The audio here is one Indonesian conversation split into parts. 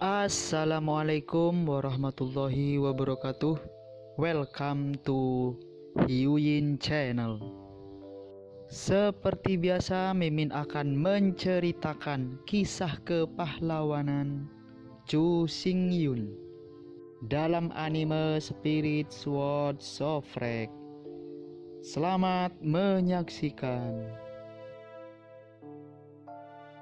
Assalamualaikum warahmatullahi wabarakatuh. Welcome to Hyuyin Channel. Seperti biasa, Mimin akan menceritakan kisah kepahlawanan Chu Xingyun dalam anime Spirit Sword Sofrek. Selamat menyaksikan.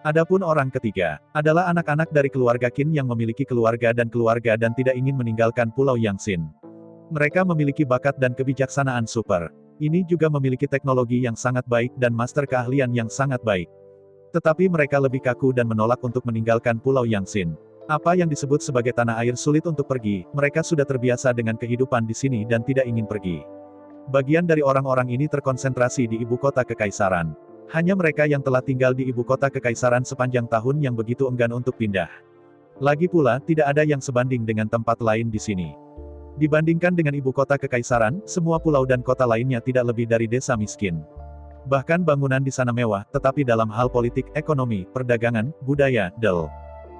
Adapun orang ketiga, adalah anak-anak dari keluarga Qin yang memiliki keluarga dan tidak ingin meninggalkan Pulau Yangtze. Mereka memiliki bakat dan kebijaksanaan super. Ini juga memiliki teknologi yang sangat baik dan master keahlian yang sangat baik. Tetapi mereka lebih kaku dan menolak untuk meninggalkan Pulau Yangtze. Apa yang disebut sebagai tanah air sulit untuk pergi, mereka sudah terbiasa dengan kehidupan di sini dan tidak ingin pergi. Bagian dari orang-orang ini terkonsentrasi di ibu kota kekaisaran. Hanya mereka yang telah tinggal di ibu kota kekaisaran sepanjang tahun yang begitu enggan untuk pindah. Lagi pula, tidak ada yang sebanding dengan tempat lain di sini. Dibandingkan dengan ibu kota kekaisaran, semua pulau dan kota lainnya tidak lebih dari desa miskin. Bahkan bangunan di sana mewah, tetapi dalam hal politik, ekonomi, perdagangan, budaya,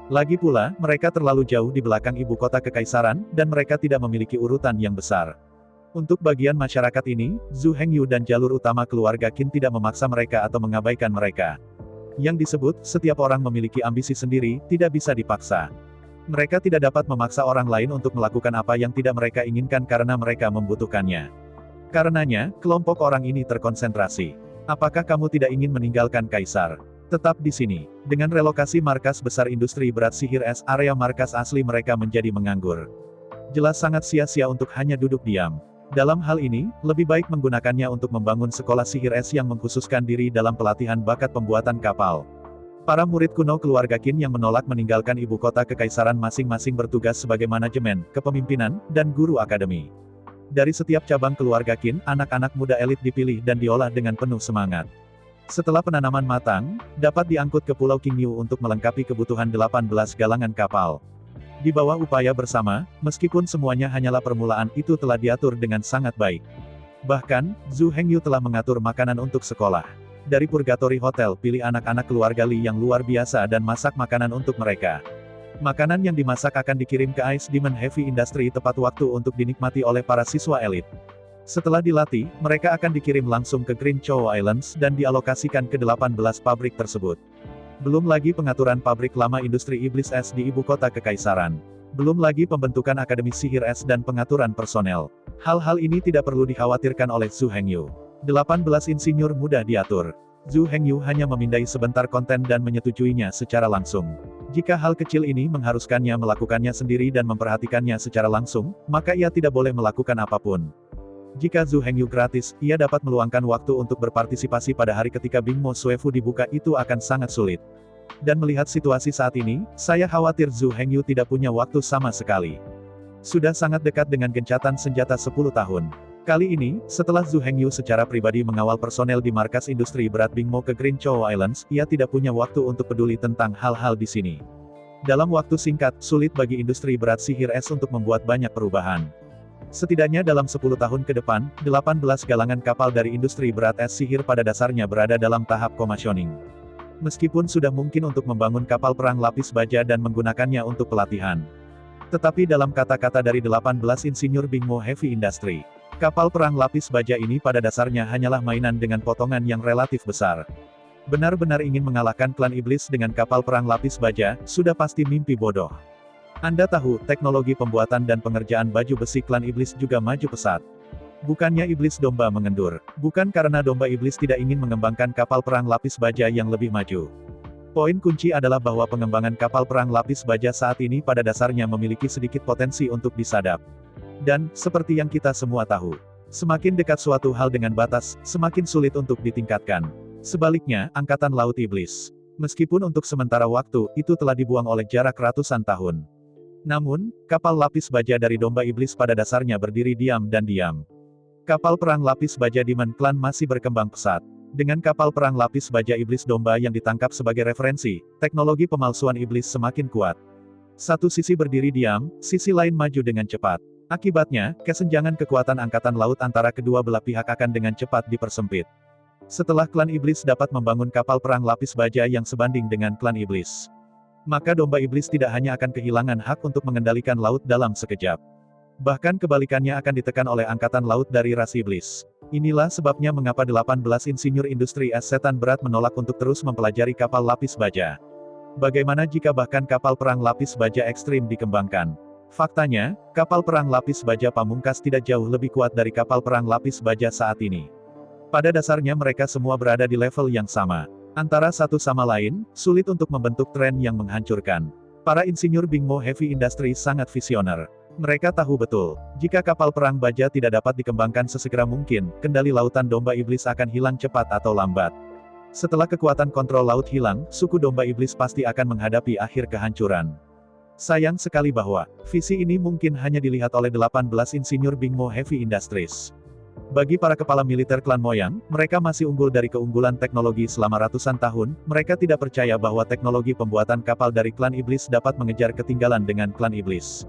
lagi pula, mereka terlalu jauh di belakang ibu kota kekaisaran, dan mereka tidak memiliki urutan yang besar. Untuk bagian masyarakat ini, Zhu Hengyu dan jalur utama keluarga Qin tidak memaksa mereka atau mengabaikan mereka. Yang disebut, setiap orang memiliki ambisi sendiri, tidak bisa dipaksa. Mereka tidak dapat memaksa orang lain untuk melakukan apa yang tidak mereka inginkan karena mereka membutuhkannya. Karenanya, kelompok orang ini terkonsentrasi. Apakah kamu tidak ingin meninggalkan kaisar? Tetap di sini. Dengan relokasi markas besar industri berat sihir es, area markas asli mereka menjadi menganggur. Jelas sangat sia-sia untuk hanya duduk diam. Dalam hal ini, lebih baik menggunakannya untuk membangun sekolah sihir es yang mengkhususkan diri dalam pelatihan bakat pembuatan kapal. Para murid kuno keluarga Qin yang menolak meninggalkan ibu kota kekaisaran masing-masing bertugas sebagai manajemen, kepemimpinan, dan guru akademi. Dari setiap cabang keluarga Qin, anak-anak muda elit dipilih dan diolah dengan penuh semangat. Setelah penanaman matang, dapat diangkut ke Pulau Qingyu untuk melengkapi kebutuhan 18 galangan kapal. Di bawah upaya bersama, meskipun semuanya hanyalah permulaan, itu telah diatur dengan sangat baik. Bahkan, Zhu Hengyu telah mengatur makanan untuk sekolah. Dari Purgatory Hotel, pilih anak-anak keluarga Li yang luar biasa dan masak makanan untuk mereka. Makanan yang dimasak akan dikirim ke Ice Demon Heavy Industry tepat waktu untuk dinikmati oleh para siswa elit. Setelah dilatih, mereka akan dikirim langsung ke Green Chow Islands dan dialokasikan ke 18 pabrik tersebut. Belum lagi pengaturan pabrik lama industri iblis es di ibu kota kekaisaran. Belum lagi pembentukan akademi sihir es dan pengaturan personel. Hal-hal ini tidak perlu dikhawatirkan oleh Zhu Hengyu. 18 insinyur mudah diatur. Zhu Hengyu hanya memindai sebentar konten dan menyetujuinya secara langsung. Jika hal kecil ini mengharuskannya melakukannya sendiri dan memperhatikannya secara langsung, maka ia tidak boleh melakukan apapun. Jika Zhu Hengyu gratis, ia dapat meluangkan waktu untuk berpartisipasi pada hari ketika Bingmo Suefu dibuka, itu akan sangat sulit. Dan melihat situasi saat ini, saya khawatir Zhu Hengyu tidak punya waktu sama sekali. Sudah sangat dekat dengan gencatan senjata 10 tahun. Kali ini, setelah Zhu Hengyu secara pribadi mengawal personel di markas industri berat Bingmo ke Green Chow Islands, ia tidak punya waktu untuk peduli tentang hal-hal di sini. Dalam waktu singkat, sulit bagi industri berat sihir es untuk membuat banyak perubahan. Setidaknya dalam 10 tahun ke depan, 18 galangan kapal dari industri berat es sihir pada dasarnya berada dalam tahap commissioning. Meskipun sudah mungkin untuk membangun kapal perang lapis baja dan menggunakannya untuk pelatihan. Tetapi dalam kata-kata dari 18 insinyur Bingmo Heavy Industry, kapal perang lapis baja ini pada dasarnya hanyalah mainan dengan potongan yang relatif besar. Benar-benar ingin mengalahkan klan iblis dengan kapal perang lapis baja, sudah pasti mimpi bodoh. Anda tahu, teknologi pembuatan dan pengerjaan baju besi klan iblis juga maju pesat. Bukannya iblis domba mengendur. Bukan karena domba iblis tidak ingin mengembangkan kapal perang lapis baja yang lebih maju. Poin kunci adalah bahwa pengembangan kapal perang lapis baja saat ini pada dasarnya memiliki sedikit potensi untuk disadap. Dan, seperti yang kita semua tahu, semakin dekat suatu hal dengan batas, semakin sulit untuk ditingkatkan. Sebaliknya, Angkatan Laut Iblis. Meskipun untuk sementara waktu, itu telah dibuang oleh jarak ratusan tahun. Namun, kapal lapis baja dari domba iblis pada dasarnya berdiri diam dan diam. Kapal perang lapis baja Demon Clan masih berkembang pesat. Dengan kapal perang lapis baja iblis domba yang ditangkap sebagai referensi, teknologi pemalsuan iblis semakin kuat. Satu sisi berdiri diam, sisi lain maju dengan cepat. Akibatnya, kesenjangan kekuatan angkatan laut antara kedua belah pihak akan dengan cepat dipersempit. Setelah klan iblis dapat membangun kapal perang lapis baja yang sebanding dengan klan iblis, maka domba iblis tidak hanya akan kehilangan hak untuk mengendalikan laut dalam sekejap. Bahkan kebalikannya akan ditekan oleh angkatan laut dari ras iblis. Inilah sebabnya mengapa 18 insinyur industri es setan berat menolak untuk terus mempelajari kapal lapis baja. Bagaimana jika bahkan kapal perang lapis baja ekstrim dikembangkan? Faktanya, kapal perang lapis baja pamungkas tidak jauh lebih kuat dari kapal perang lapis baja saat ini. Pada dasarnya mereka semua berada di level yang sama. Antara satu sama lain, sulit untuk membentuk tren yang menghancurkan. Para insinyur Bingmo Heavy Industries sangat visioner. Mereka tahu betul, jika kapal perang baja tidak dapat dikembangkan sesegera mungkin, kendali lautan domba iblis akan hilang cepat atau lambat. Setelah kekuatan kontrol laut hilang, suku domba iblis pasti akan menghadapi akhir kehancuran. Sayang sekali bahwa, visi ini mungkin hanya dilihat oleh 18 insinyur Bingmo Heavy Industries. Bagi para kepala militer klan Moyang, mereka masih unggul dari keunggulan teknologi selama ratusan tahun, mereka tidak percaya bahwa teknologi pembuatan kapal dari klan iblis dapat mengejar ketinggalan dengan klan iblis.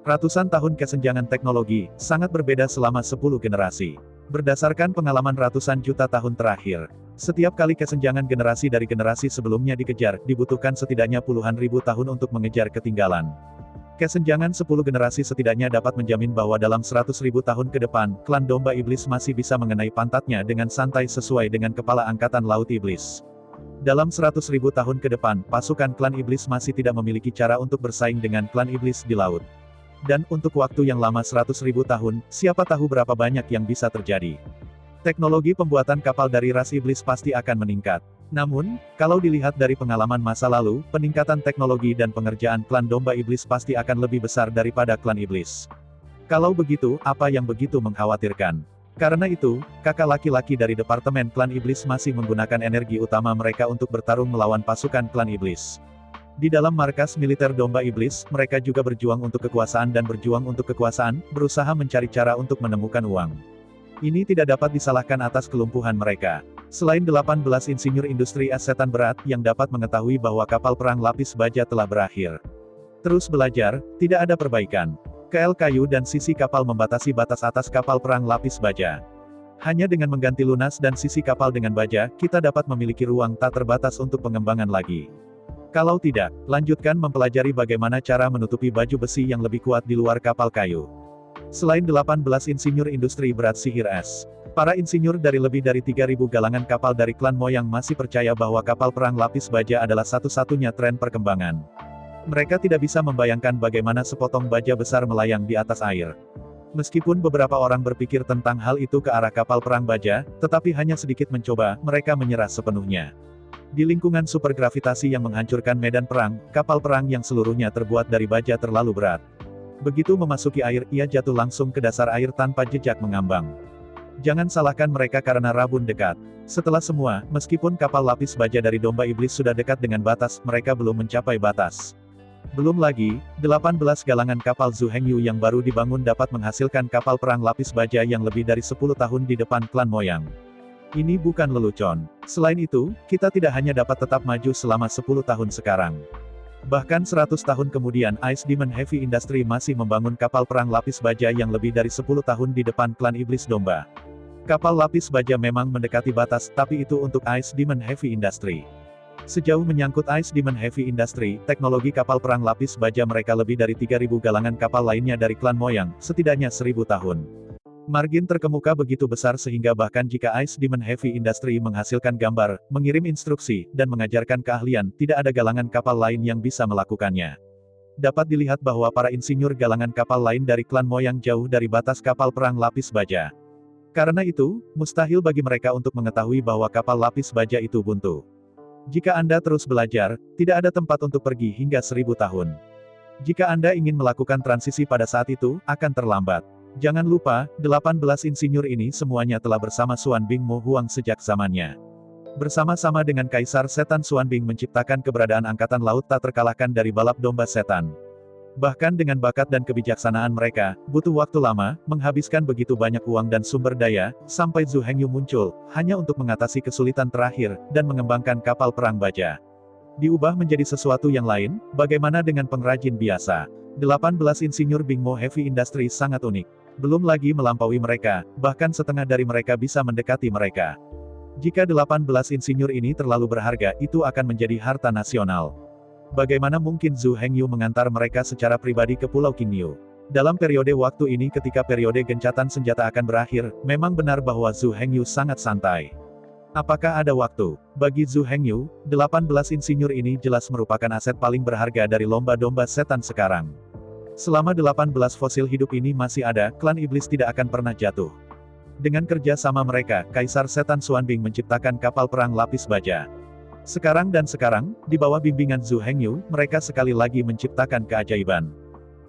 Ratusan tahun kesenjangan teknologi, sangat berbeda selama 10 generasi. Berdasarkan pengalaman ratusan juta tahun terakhir, setiap kali kesenjangan generasi dari generasi sebelumnya dikejar, dibutuhkan setidaknya puluhan ribu tahun untuk mengejar ketinggalan. Kesenjangan 10 generasi setidaknya dapat menjamin bahwa dalam 100.000 tahun ke depan, klan domba iblis masih bisa mengenai pantatnya dengan santai sesuai dengan kepala angkatan laut iblis. Dalam 100.000 tahun ke depan, pasukan klan iblis masih tidak memiliki cara untuk bersaing dengan klan iblis di laut. Dan untuk waktu yang lama 100.000 tahun, siapa tahu berapa banyak yang bisa terjadi. Teknologi pembuatan kapal dari ras iblis pasti akan meningkat. Namun, kalau dilihat dari pengalaman masa lalu, peningkatan teknologi dan pengerjaan klan domba iblis pasti akan lebih besar daripada klan iblis. Kalau begitu, apa yang begitu mengkhawatirkan? Karena itu, kakak laki-laki dari Departemen Klan Iblis masih menggunakan energi utama mereka untuk bertarung melawan pasukan klan iblis. Di dalam markas militer domba iblis, mereka juga berjuang untuk kekuasaan dan berjuang untuk kekuasaan, berusaha mencari cara untuk menemukan uang. Ini tidak dapat disalahkan atas kelumpuhan mereka. Selain 18 insinyur industri es setan berat yang dapat mengetahui bahwa kapal perang lapis baja telah berakhir. Terus belajar, tidak ada perbaikan. KL kayu dan sisi kapal membatasi batas atas kapal perang lapis baja. Hanya dengan mengganti lunas dan sisi kapal dengan baja, kita dapat memiliki ruang tak terbatas untuk pengembangan lagi. Kalau tidak, lanjutkan mempelajari bagaimana cara menutupi baju besi yang lebih kuat di luar kapal kayu. Selain 18 insinyur industri berat sihir es, para insinyur dari lebih dari 3.000 galangan kapal dari klan Moyang masih percaya bahwa kapal perang lapis baja adalah satu-satunya tren perkembangan. Mereka tidak bisa membayangkan bagaimana sepotong baja besar melayang di atas air. Meskipun beberapa orang berpikir tentang hal itu ke arah kapal perang baja, tetapi hanya sedikit mencoba, mereka menyerah sepenuhnya. Di lingkungan supergravitasi yang menghancurkan medan perang, kapal perang yang seluruhnya terbuat dari baja terlalu berat. Begitu memasuki air, ia jatuh langsung ke dasar air tanpa jejak mengambang. Jangan salahkan mereka karena rabun dekat. Setelah semua, meskipun kapal lapis baja dari domba iblis sudah dekat dengan batas, mereka belum mencapai batas. Belum lagi, 18 galangan kapal Zhu Hengyu yang baru dibangun dapat menghasilkan kapal perang lapis baja yang lebih dari 10 tahun di depan klan Moyang. Ini bukan lelucon. Selain itu, kita tidak hanya dapat tetap maju selama 10 tahun sekarang. Bahkan 100 tahun kemudian Ice Demon Heavy Industry masih membangun kapal perang lapis baja yang lebih dari 10 tahun di depan klan iblis domba. Kapal lapis baja memang mendekati batas, tapi itu untuk Ice Demon Heavy Industry. Sejauh menyangkut Ice Demon Heavy Industry, teknologi kapal perang lapis baja mereka lebih dari 3.000 galangan kapal lainnya dari klan Moyang, setidaknya 1.000 tahun. Margin terkemuka begitu besar sehingga bahkan jika Ice Demon Heavy Industry menghasilkan gambar, mengirim instruksi, dan mengajarkan keahlian, tidak ada galangan kapal lain yang bisa melakukannya. Dapat dilihat bahwa para insinyur galangan kapal lain dari klan Moyang jauh dari batas kapal perang lapis baja. Karena itu, mustahil bagi mereka untuk mengetahui bahwa kapal lapis baja itu buntu. Jika Anda terus belajar, tidak ada tempat untuk pergi hingga 1.000 tahun. Jika Anda ingin melakukan transisi pada saat itu, akan terlambat. Jangan lupa, 18 insinyur ini semuanya telah bersama Xuan Bing Mo Huang sejak zamannya. Bersama-sama dengan Kaisar Setan Xuan Bing menciptakan keberadaan angkatan laut tak terkalahkan dari balap domba setan. Bahkan dengan bakat dan kebijaksanaan mereka, butuh waktu lama, menghabiskan begitu banyak uang dan sumber daya, sampai Zhu Hengyu muncul, hanya untuk mengatasi kesulitan terakhir, dan mengembangkan kapal perang baja. Diubah menjadi sesuatu yang lain, bagaimana dengan pengrajin biasa? 18 insinyur Bing Mo Heavy Industry sangat unik. Belum lagi melampaui mereka, bahkan setengah dari mereka bisa mendekati mereka. Jika 18 insinyur ini terlalu berharga, itu akan menjadi harta nasional. Bagaimana mungkin Zhu Hengyu mengantar mereka secara pribadi ke Pulau Qingyu? Dalam periode waktu ini ketika periode gencatan senjata akan berakhir, memang benar bahwa Zhu Hengyu sangat santai. Apakah ada waktu? Bagi Zhu Hengyu, 18 insinyur ini jelas merupakan aset paling berharga dari lomba domba setan sekarang. Selama 18 fosil hidup ini masih ada, klan iblis tidak akan pernah jatuh. Dengan kerja sama mereka, Kaisar Setan Xuanbing menciptakan kapal perang lapis baja. Sekarang, di bawah bimbingan Zhu Hengyu, mereka sekali lagi menciptakan keajaiban.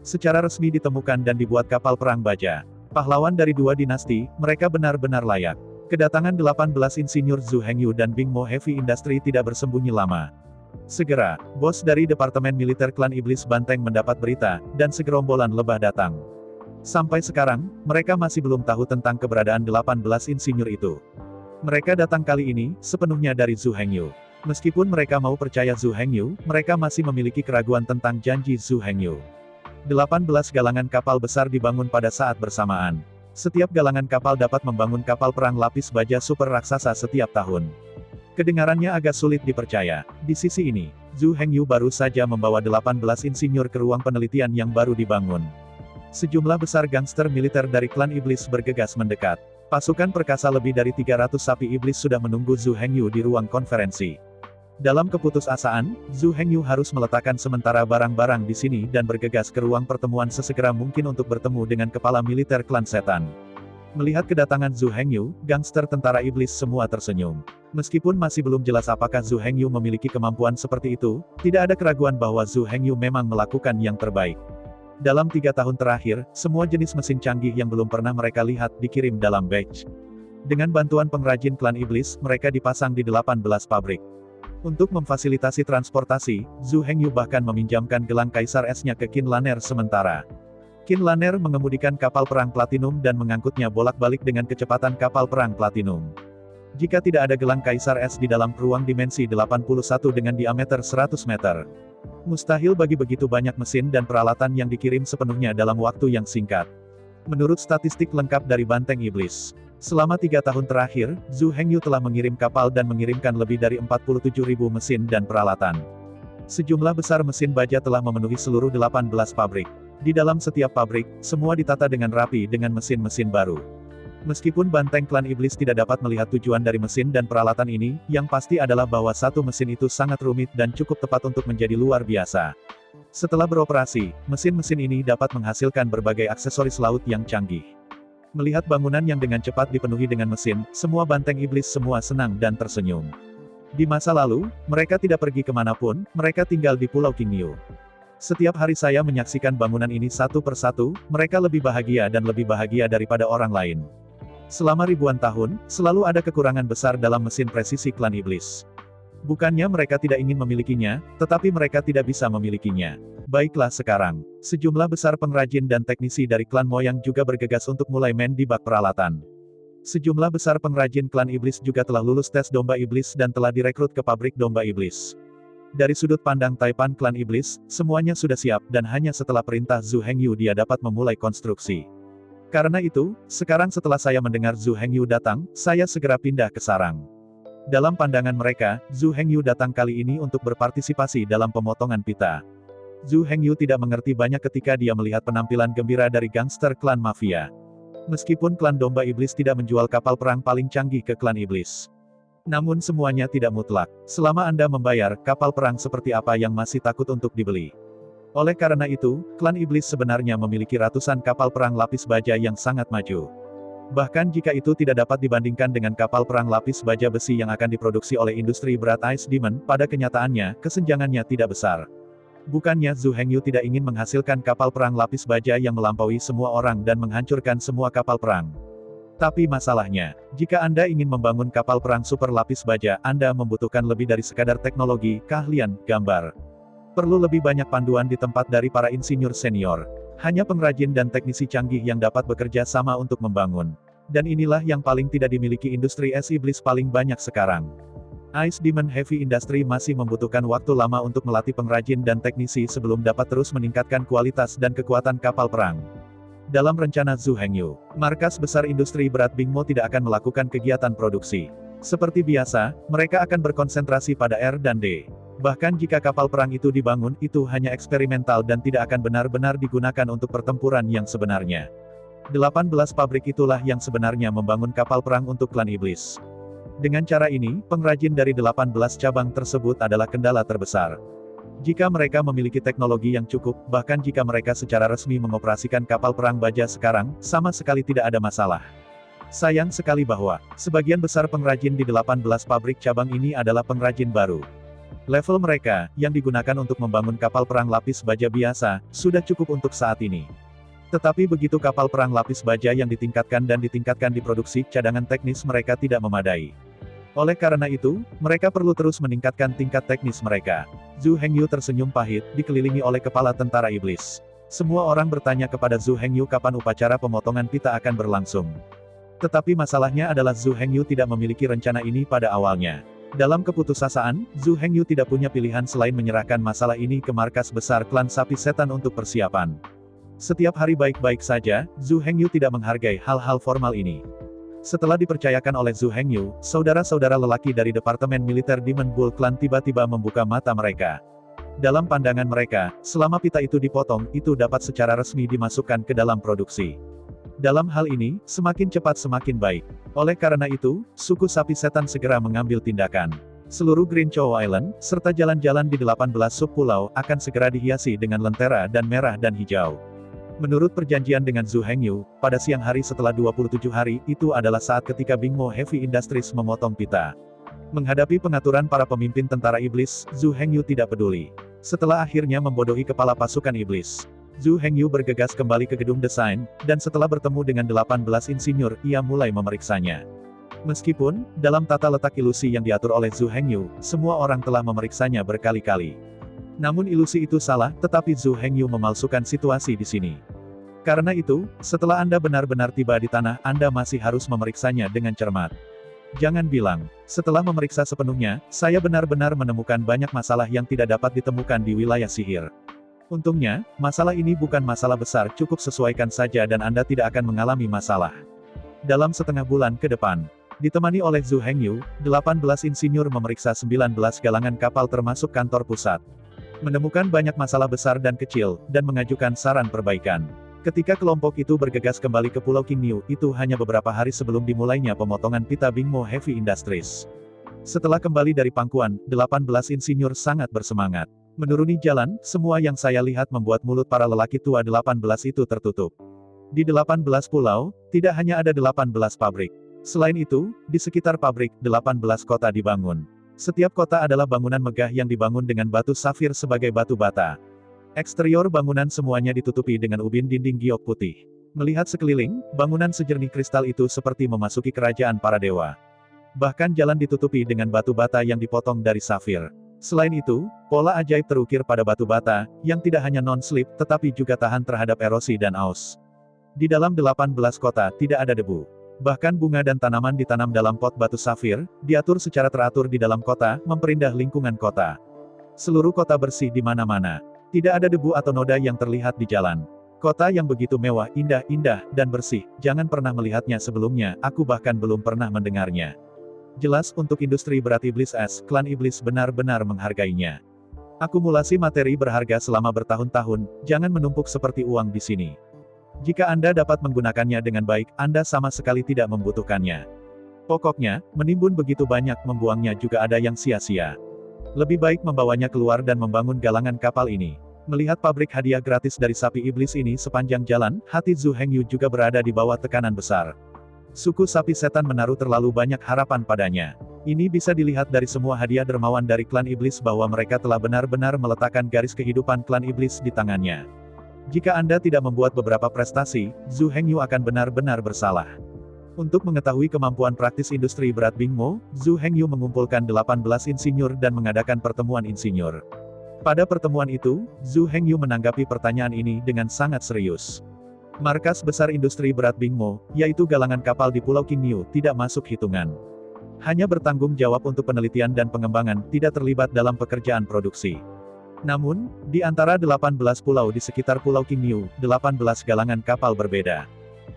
Secara resmi ditemukan dan dibuat kapal perang baja. Pahlawan dari dua dinasti, mereka benar-benar layak. Kedatangan 18 insinyur Zhu Hengyu dan Bing Mo Heavy Industry tidak bersembunyi lama. Segera, bos dari Departemen Militer Klan Iblis Banteng mendapat berita, dan segerombolan lebah datang. Sampai sekarang, mereka masih belum tahu tentang keberadaan 18 insinyur itu. Mereka datang kali ini, sepenuhnya dari Zhu Hengyu. Meskipun mereka mau percaya Zhu Hengyu, mereka masih memiliki keraguan tentang janji Zhu Hengyu. 18 galangan kapal besar dibangun pada saat bersamaan. Setiap galangan kapal dapat membangun kapal perang lapis baja super raksasa setiap tahun. Kedengarannya agak sulit dipercaya. Di sisi ini, Zhu Hengyu baru saja membawa 18 insinyur ke ruang penelitian yang baru dibangun. Sejumlah besar gangster militer dari klan iblis bergegas mendekat. Pasukan perkasa lebih dari 300 sapi iblis sudah menunggu Zhu Hengyu di ruang konferensi. Dalam keputusasaan, Zhu Hengyu harus meletakkan sementara barang-barang di sini dan bergegas ke ruang pertemuan sesegera mungkin untuk bertemu dengan kepala militer klan setan. Melihat kedatangan Zhu Hengyu, gangster tentara iblis semua tersenyum. Meskipun masih belum jelas apakah Zhu Hengyu memiliki kemampuan seperti itu, tidak ada keraguan bahwa Zhu Hengyu memang melakukan yang terbaik. Dalam 3 tahun terakhir, semua jenis mesin canggih yang belum pernah mereka lihat dikirim dalam batch. Dengan bantuan pengrajin klan iblis, mereka dipasang di 18 pabrik. Untuk memfasilitasi transportasi, Zhu Hengyu bahkan meminjamkan gelang Kaisar S-nya ke Qin Lanner sementara. Qin Lanner mengemudikan kapal perang platinum dan mengangkutnya bolak-balik dengan kecepatan kapal perang platinum. Jika tidak ada gelang Kaisar S di dalam ruang dimensi 81 dengan diameter 100 meter, mustahil bagi begitu banyak mesin dan peralatan yang dikirim sepenuhnya dalam waktu yang singkat. Menurut statistik lengkap dari Banteng Iblis, selama 3 tahun terakhir, Zhu Hengyu telah mengirim kapal dan mengirimkan lebih dari 47.000 mesin dan peralatan. Sejumlah besar mesin baja telah memenuhi seluruh 18 pabrik. Di dalam setiap pabrik, semua ditata dengan rapi dengan mesin-mesin baru. Meskipun Banteng Klan Iblis tidak dapat melihat tujuan dari mesin dan peralatan ini, yang pasti adalah bahwa satu mesin itu sangat rumit dan cukup tepat untuk menjadi luar biasa. Setelah beroperasi, mesin-mesin ini dapat menghasilkan berbagai aksesoris laut yang canggih. Melihat bangunan yang dengan cepat dipenuhi dengan mesin, semua Banteng Iblis semua senang dan tersenyum. Di masa lalu, mereka tidak pergi kemanapun, mereka tinggal di Pulau Qingyu. Setiap hari saya menyaksikan bangunan ini satu persatu, mereka lebih bahagia dan lebih bahagia daripada orang lain. Selama ribuan tahun, selalu ada kekurangan besar dalam mesin presisi klan iblis. Bukannya mereka tidak ingin memilikinya, tetapi mereka tidak bisa memilikinya. Baiklah sekarang, sejumlah besar pengrajin dan teknisi dari klan Moyang juga bergegas untuk mulai main di bak peralatan. Sejumlah besar pengrajin klan iblis juga telah lulus tes domba iblis dan telah direkrut ke pabrik domba iblis. Dari sudut pandang Taipan klan iblis, semuanya sudah siap dan hanya setelah perintah Zhu Hengyu dia dapat memulai konstruksi. Karena itu, sekarang setelah saya mendengar Zhu Hengyu datang, saya segera pindah ke sarang. Dalam pandangan mereka, Zhu Hengyu datang kali ini untuk berpartisipasi dalam pemotongan pita. Zhu Hengyu tidak mengerti banyak ketika dia melihat penampilan gembira dari gangster klan mafia. Meskipun klan domba iblis tidak menjual kapal perang paling canggih ke klan iblis. Namun semuanya tidak mutlak. Selama Anda membayar, kapal perang seperti apa yang masih takut untuk dibeli? Oleh karena itu, klan iblis sebenarnya memiliki ratusan kapal perang lapis baja yang sangat maju. Bahkan jika itu tidak dapat dibandingkan dengan kapal perang lapis baja besi yang akan diproduksi oleh industri berat Ice Demon, pada kenyataannya, kesenjangannya tidak besar. Bukannya Zhu Hengyu tidak ingin menghasilkan kapal perang lapis baja yang melampaui semua orang dan menghancurkan semua kapal perang. Tapi masalahnya, jika Anda ingin membangun kapal perang super lapis baja, Anda membutuhkan lebih dari sekadar teknologi, keahlian, gambar. Perlu lebih banyak panduan di tempat dari para insinyur senior. Hanya pengrajin dan teknisi canggih yang dapat bekerja sama untuk membangun. Dan inilah yang paling tidak dimiliki industri es iblis paling banyak sekarang. Ice Demon Heavy Industry masih membutuhkan waktu lama untuk melatih pengrajin dan teknisi sebelum dapat terus meningkatkan kualitas dan kekuatan kapal perang. Dalam rencana Zhu Hengyu, markas besar industri berat Bing Mo tidak akan melakukan kegiatan produksi. Seperti biasa, mereka akan berkonsentrasi pada R dan D. Bahkan jika kapal perang itu dibangun, itu hanya eksperimental dan tidak akan benar-benar digunakan untuk pertempuran yang sebenarnya. 18 pabrik itulah yang sebenarnya membangun kapal perang untuk klan iblis. Dengan cara ini, pengrajin dari 18 cabang tersebut adalah kendala terbesar. Jika mereka memiliki teknologi yang cukup, bahkan jika mereka secara resmi mengoperasikan kapal perang baja sekarang, sama sekali tidak ada masalah. Sayang sekali bahwa, sebagian besar pengrajin di 18 pabrik cabang ini adalah pengrajin baru. Level mereka, yang digunakan untuk membangun kapal perang lapis baja biasa, sudah cukup untuk saat ini. Tetapi begitu kapal perang lapis baja yang ditingkatkan dan ditingkatkan diproduksi, cadangan teknis mereka tidak memadai. Oleh karena itu, mereka perlu terus meningkatkan tingkat teknis mereka. Zhu Hengyu tersenyum pahit, dikelilingi oleh kepala tentara iblis. Semua orang bertanya kepada Zhu Hengyu kapan upacara pemotongan pita akan berlangsung. Tetapi masalahnya adalah Zhu Hengyu tidak memiliki rencana ini pada awalnya. Dalam keputusasaan, Zhu Hengyu tidak punya pilihan selain menyerahkan masalah ini ke markas besar klan sapi setan untuk persiapan. Setiap hari baik-baik saja, Zhu Hengyu tidak menghargai hal-hal formal ini. Setelah dipercayakan oleh Zhu Hengyu, saudara-saudara lelaki dari Departemen Militer Demon Bull Clan tiba-tiba membuka mata mereka. Dalam pandangan mereka, selama pita itu dipotong, itu dapat secara resmi dimasukkan ke dalam produksi. Dalam hal ini, semakin cepat semakin baik. Oleh karena itu, suku sapi setan segera mengambil tindakan. Seluruh Green Chow Island, serta jalan-jalan di 18 subpulau, akan segera dihiasi dengan lentera dan merah dan hijau. Menurut perjanjian dengan Zhu Hengyu, pada siang hari setelah 27 hari, itu adalah saat ketika Bingmo Heavy Industries memotong pita. Menghadapi pengaturan para pemimpin tentara iblis, Zhu Hengyu tidak peduli. Setelah akhirnya membodohi kepala pasukan iblis, Zhu Hengyu bergegas kembali ke gedung desain, dan setelah bertemu dengan 18 insinyur, ia mulai memeriksanya. Meskipun, dalam tata letak ilusi yang diatur oleh Zhu Hengyu, semua orang telah memeriksanya berkali-kali. Namun ilusi itu salah, tetapi Zhu Hengyu memalsukan situasi di sini. Karena itu, setelah Anda benar-benar tiba di tanah, Anda masih harus memeriksanya dengan cermat. Jangan bilang, setelah memeriksa sepenuhnya, saya benar-benar menemukan banyak masalah yang tidak dapat ditemukan di wilayah sihir. Untungnya, masalah ini bukan masalah besar, cukup sesuaikan saja dan Anda tidak akan mengalami masalah. Dalam setengah bulan ke depan, ditemani oleh Zhu Hengyu, 18 insinyur memeriksa 19 galangan kapal termasuk kantor pusat. Menemukan banyak masalah besar dan kecil, dan mengajukan saran perbaikan. Ketika kelompok itu bergegas kembali ke Pulau Qingniu, itu hanya beberapa hari sebelum dimulainya pemotongan pita Bingmo Heavy Industries. Setelah kembali dari pangkuan, 18 insinyur sangat bersemangat. Menuruni jalan, semua yang saya lihat membuat mulut para lelaki tua 18 itu tertutup. Di 18 pulau, tidak hanya ada 18 pabrik. Selain itu, di sekitar pabrik, 18 kota dibangun. Setiap kota adalah bangunan megah yang dibangun dengan batu safir sebagai batu bata. Eksterior bangunan semuanya ditutupi dengan ubin dinding giok putih. Melihat sekeliling, bangunan sejernih kristal itu seperti memasuki kerajaan para dewa. Bahkan jalan ditutupi dengan batu bata yang dipotong dari safir. Selain itu, pola ajaib terukir pada batu bata, yang tidak hanya non-slip, tetapi juga tahan terhadap erosi dan aus. Di dalam 18 kota, tidak ada debu. Bahkan bunga dan tanaman ditanam dalam pot batu safir, diatur secara teratur di dalam kota, memperindah lingkungan kota. Seluruh kota bersih di mana-mana. Tidak ada debu atau noda yang terlihat di jalan. Kota yang begitu mewah, indah, dan bersih, jangan pernah melihatnya sebelumnya, aku bahkan belum pernah mendengarnya. Jelas, untuk industri berat iblis es, klan iblis benar-benar menghargainya. Akumulasi materi berharga selama bertahun-tahun, jangan menumpuk seperti uang di sini. Jika Anda dapat menggunakannya dengan baik, Anda sama sekali tidak membutuhkannya. Pokoknya, menimbun begitu banyak, membuangnya juga ada yang sia-sia. Lebih baik membawanya keluar dan membangun galangan kapal ini. Melihat pabrik hadiah gratis dari sapi iblis ini sepanjang jalan, hati Zhu Hengyu juga berada di bawah tekanan besar. Suku sapi setan menaruh terlalu banyak harapan padanya. Ini bisa dilihat dari semua hadiah dermawan dari klan iblis bahwa mereka telah benar-benar meletakkan garis kehidupan klan iblis di tangannya. Jika Anda tidak membuat beberapa prestasi, Zhu Hengyu akan benar-benar bersalah. Untuk mengetahui kemampuan praktis industri berat Bingmo, Zhu Hengyu mengumpulkan 18 insinyur dan mengadakan pertemuan insinyur. Pada pertemuan itu, Zhu Hengyu menanggapi pertanyaan ini dengan sangat serius. Markas besar industri berat Bingmo, yaitu galangan kapal di Pulau Qingniu, tidak masuk hitungan. Hanya bertanggung jawab untuk penelitian dan pengembangan, tidak terlibat dalam pekerjaan produksi. Namun, di antara 18 pulau di sekitar Pulau Qingniu, 18 galangan kapal berbeda.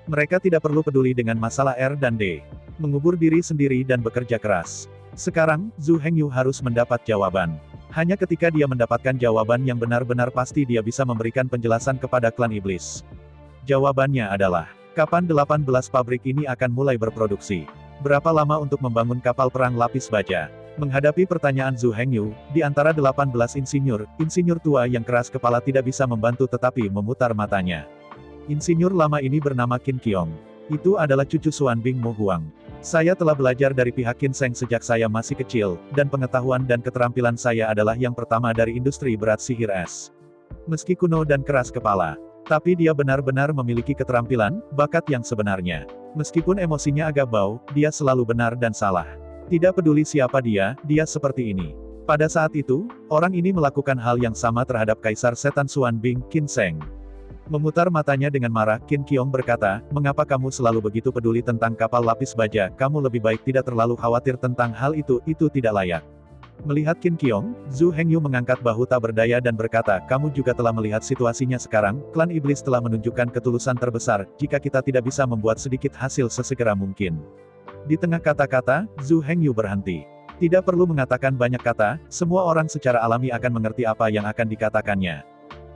Mereka tidak perlu peduli dengan masalah R dan D. Mengubur diri sendiri dan bekerja keras. Sekarang, Zhu Hengyu harus mendapat jawaban. Hanya ketika dia mendapatkan jawaban yang benar-benar pasti dia bisa memberikan penjelasan kepada klan iblis. Jawabannya adalah, kapan 18 pabrik ini akan mulai berproduksi? Berapa lama untuk membangun kapal perang lapis baja? Menghadapi pertanyaan Zhu Hengyu, di antara 18 insinyur tua yang keras kepala tidak bisa membantu tetapi memutar matanya. Insinyur lama ini bernama Qin Qiong. Itu adalah cucu Xuan Bing Mo Huang. Saya telah belajar dari pihak Qin Sheng sejak saya masih kecil, dan pengetahuan dan keterampilan saya adalah yang pertama dari industri berat sihir es. Meski kuno dan keras kepala, tapi dia benar-benar memiliki keterampilan, bakat yang sebenarnya. Meskipun emosinya agak bau, dia selalu benar dan salah. Tidak peduli siapa dia seperti ini. Pada saat itu, orang ini melakukan hal yang sama terhadap Kaisar Setan Xuan Bing, Qin Sheng. Memutar matanya dengan marah, Qin Qiong berkata, mengapa kamu selalu begitu peduli tentang kapal lapis baja, kamu lebih baik tidak terlalu khawatir tentang hal itu tidak layak. Melihat Qin Qiong, Zhu Hengyu mengangkat bahu tak berdaya dan berkata, kamu juga telah melihat situasinya sekarang, klan iblis telah menunjukkan ketulusan terbesar, jika kita tidak bisa membuat sedikit hasil sesegera mungkin. Di tengah kata-kata, Zhu Hengyu berhenti. Tidak perlu mengatakan banyak kata, semua orang secara alami akan mengerti apa yang akan dikatakannya.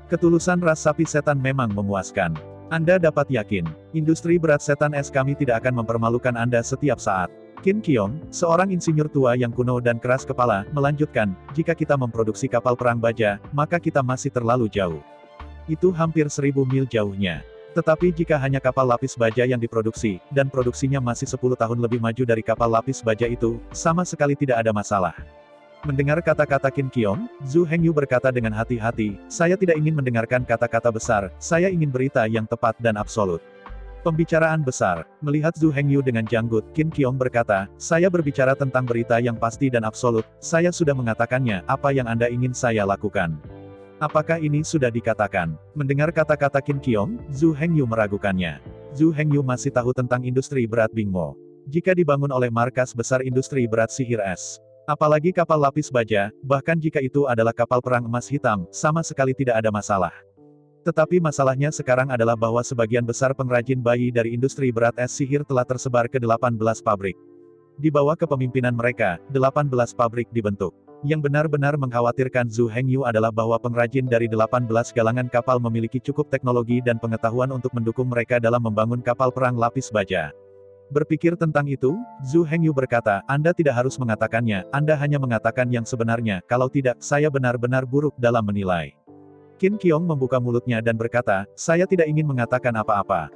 Ketulusan ras sapi setan memang memuaskan. Anda dapat yakin, industri berat setan es kami tidak akan mempermalukan Anda setiap saat. Qin Qiong, seorang insinyur tua yang kuno dan keras kepala, melanjutkan, jika kita memproduksi kapal perang baja, maka kita masih terlalu jauh. Itu hampir 1000 mil jauhnya. Tetapi jika hanya kapal lapis baja yang diproduksi, dan produksinya masih 10 tahun lebih maju dari kapal lapis baja itu, sama sekali tidak ada masalah. Mendengar kata-kata Qin Qiong, Zhu Hengyu berkata dengan hati-hati, saya tidak ingin mendengarkan kata-kata besar, saya ingin berita yang tepat dan absolut. Pembicaraan besar. Melihat Zhu Hengyu dengan janggut, Qin Qiong berkata, saya berbicara tentang berita yang pasti dan absolut, saya sudah mengatakannya, apa yang Anda ingin saya lakukan? Apakah ini sudah dikatakan? Mendengar kata-kata Qin Qiong, Zhu Hengyu meragukannya. Zhu Hengyu masih tahu tentang industri berat Bingmo. Jika dibangun oleh markas besar industri berat sihir es. Apalagi kapal lapis baja, bahkan jika itu adalah kapal perang emas hitam, sama sekali tidak ada masalah. Tetapi masalahnya sekarang adalah bahwa sebagian besar pengrajin bayi dari industri berat es sihir telah tersebar ke 18 pabrik. Di bawah kepemimpinan mereka, 18 pabrik dibentuk. Yang benar-benar mengkhawatirkan Zhu Hengyu adalah bahwa pengrajin dari 18 galangan kapal memiliki cukup teknologi dan pengetahuan untuk mendukung mereka dalam membangun kapal perang lapis baja. Berpikir tentang itu, Zhu Hengyu berkata, Anda tidak harus mengatakannya, Anda hanya mengatakan yang sebenarnya, kalau tidak, saya benar-benar buruk dalam menilai. Qin Qiong membuka mulutnya dan berkata, saya tidak ingin mengatakan apa-apa.